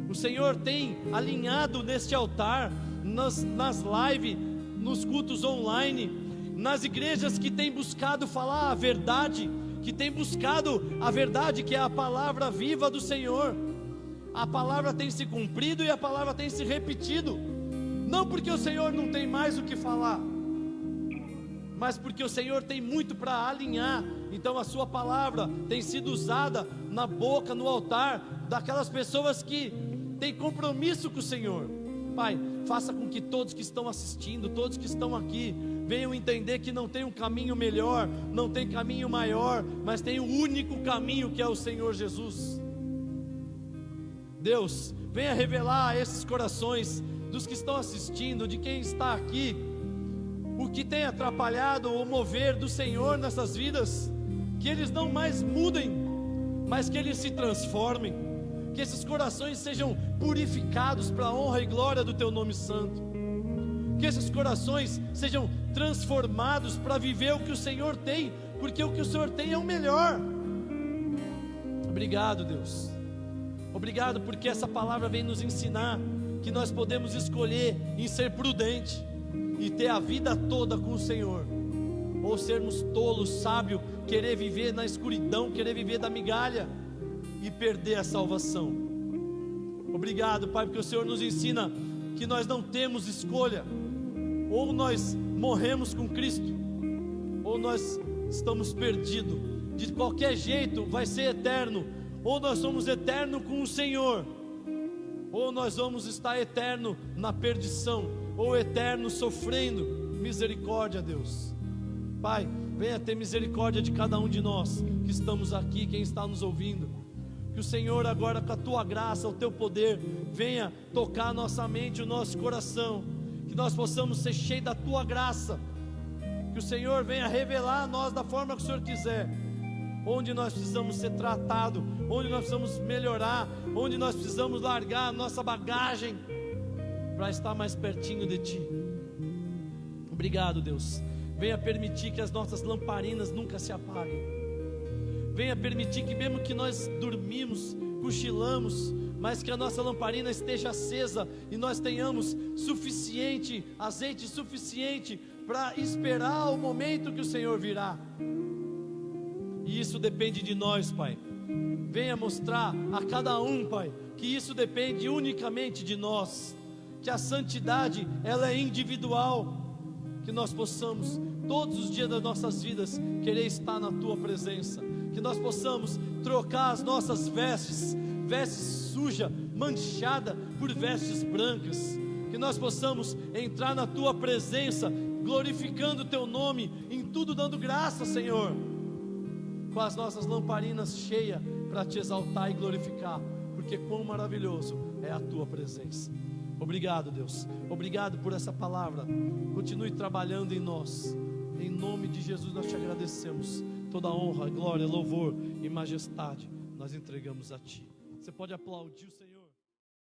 S1: O Senhor tem alinhado neste altar, nas lives, nos cultos online, nas igrejas que têm buscado falar a verdade, que têm buscado a verdade, que é a palavra viva do Senhor. A palavra tem se cumprido e a palavra tem se repetido, não porque o Senhor não tem mais o que falar, mas porque o Senhor tem muito para alinhar. Então a sua palavra tem sido usada na boca, no altar daquelas pessoas que têm compromisso com o Senhor. Pai, faça com que todos que estão assistindo, todos que estão aqui, venham entender que não tem um caminho melhor, não tem caminho maior, mas tem um único caminho, que é o Senhor Jesus. Deus, venha revelar a esses corações dos que estão assistindo, de quem está aqui, o que tem atrapalhado o mover do Senhor nessas vidas. Que eles não mais mudem, mas que eles se transformem, que esses corações sejam purificados para a honra e glória do Teu nome santo, que esses corações sejam transformados para viver o que o Senhor tem, porque o que o Senhor tem é o melhor. Obrigado, Deus. Obrigado porque essa palavra vem nos ensinar que nós podemos escolher em ser prudente e ter a vida toda com o Senhor, ou sermos tolos, sábios, querer viver na escuridão, querer viver da migalha e perder a salvação. Obrigado, Pai, porque o Senhor nos ensina que nós não temos escolha: ou nós morremos com Cristo, ou nós estamos perdidos. De qualquer jeito vai ser eterno: ou nós somos eternos com o Senhor, ou nós vamos estar eterno na perdição, ou eterno sofrendo. Misericórdia, Deus. Pai, venha ter misericórdia de cada um de nós que estamos aqui, quem está nos ouvindo. Que o Senhor agora, com a Tua graça, o Teu poder, venha tocar a nossa mente, o nosso coração, que nós possamos ser cheios da Tua graça. Que o Senhor venha revelar a nós da forma que o Senhor quiser, onde nós precisamos ser tratados, onde nós precisamos melhorar, onde nós precisamos largar a nossa bagagem para estar mais pertinho de Ti. Obrigado, Deus. Venha permitir que as nossas lamparinas nunca se apaguem. Venha permitir que mesmo que nós dormimos, cochilamos, mas que a nossa lamparina esteja acesa e nós tenhamos suficiente, azeite suficiente para esperar o momento que o Senhor virá. E isso depende de nós, Pai. Venha mostrar a cada um, Pai, que isso depende unicamente de nós, que a santidade, ela é individual, que nós possamos todos os dias das nossas vidas querer estar na Tua presença, que nós possamos trocar as nossas vestes sujas, manchadas, por vestes brancas, que nós possamos entrar na Tua presença, glorificando o Teu nome, em tudo dando graça, Senhor, com as nossas lamparinas cheias para Te exaltar e glorificar, porque quão maravilhoso é a Tua presença. Obrigado, Deus. Obrigado por essa palavra. Continue trabalhando em nós. Em nome de Jesus nós Te agradecemos. Toda honra, glória, louvor e majestade nós entregamos a Ti. Você pode aplaudir o Senhor.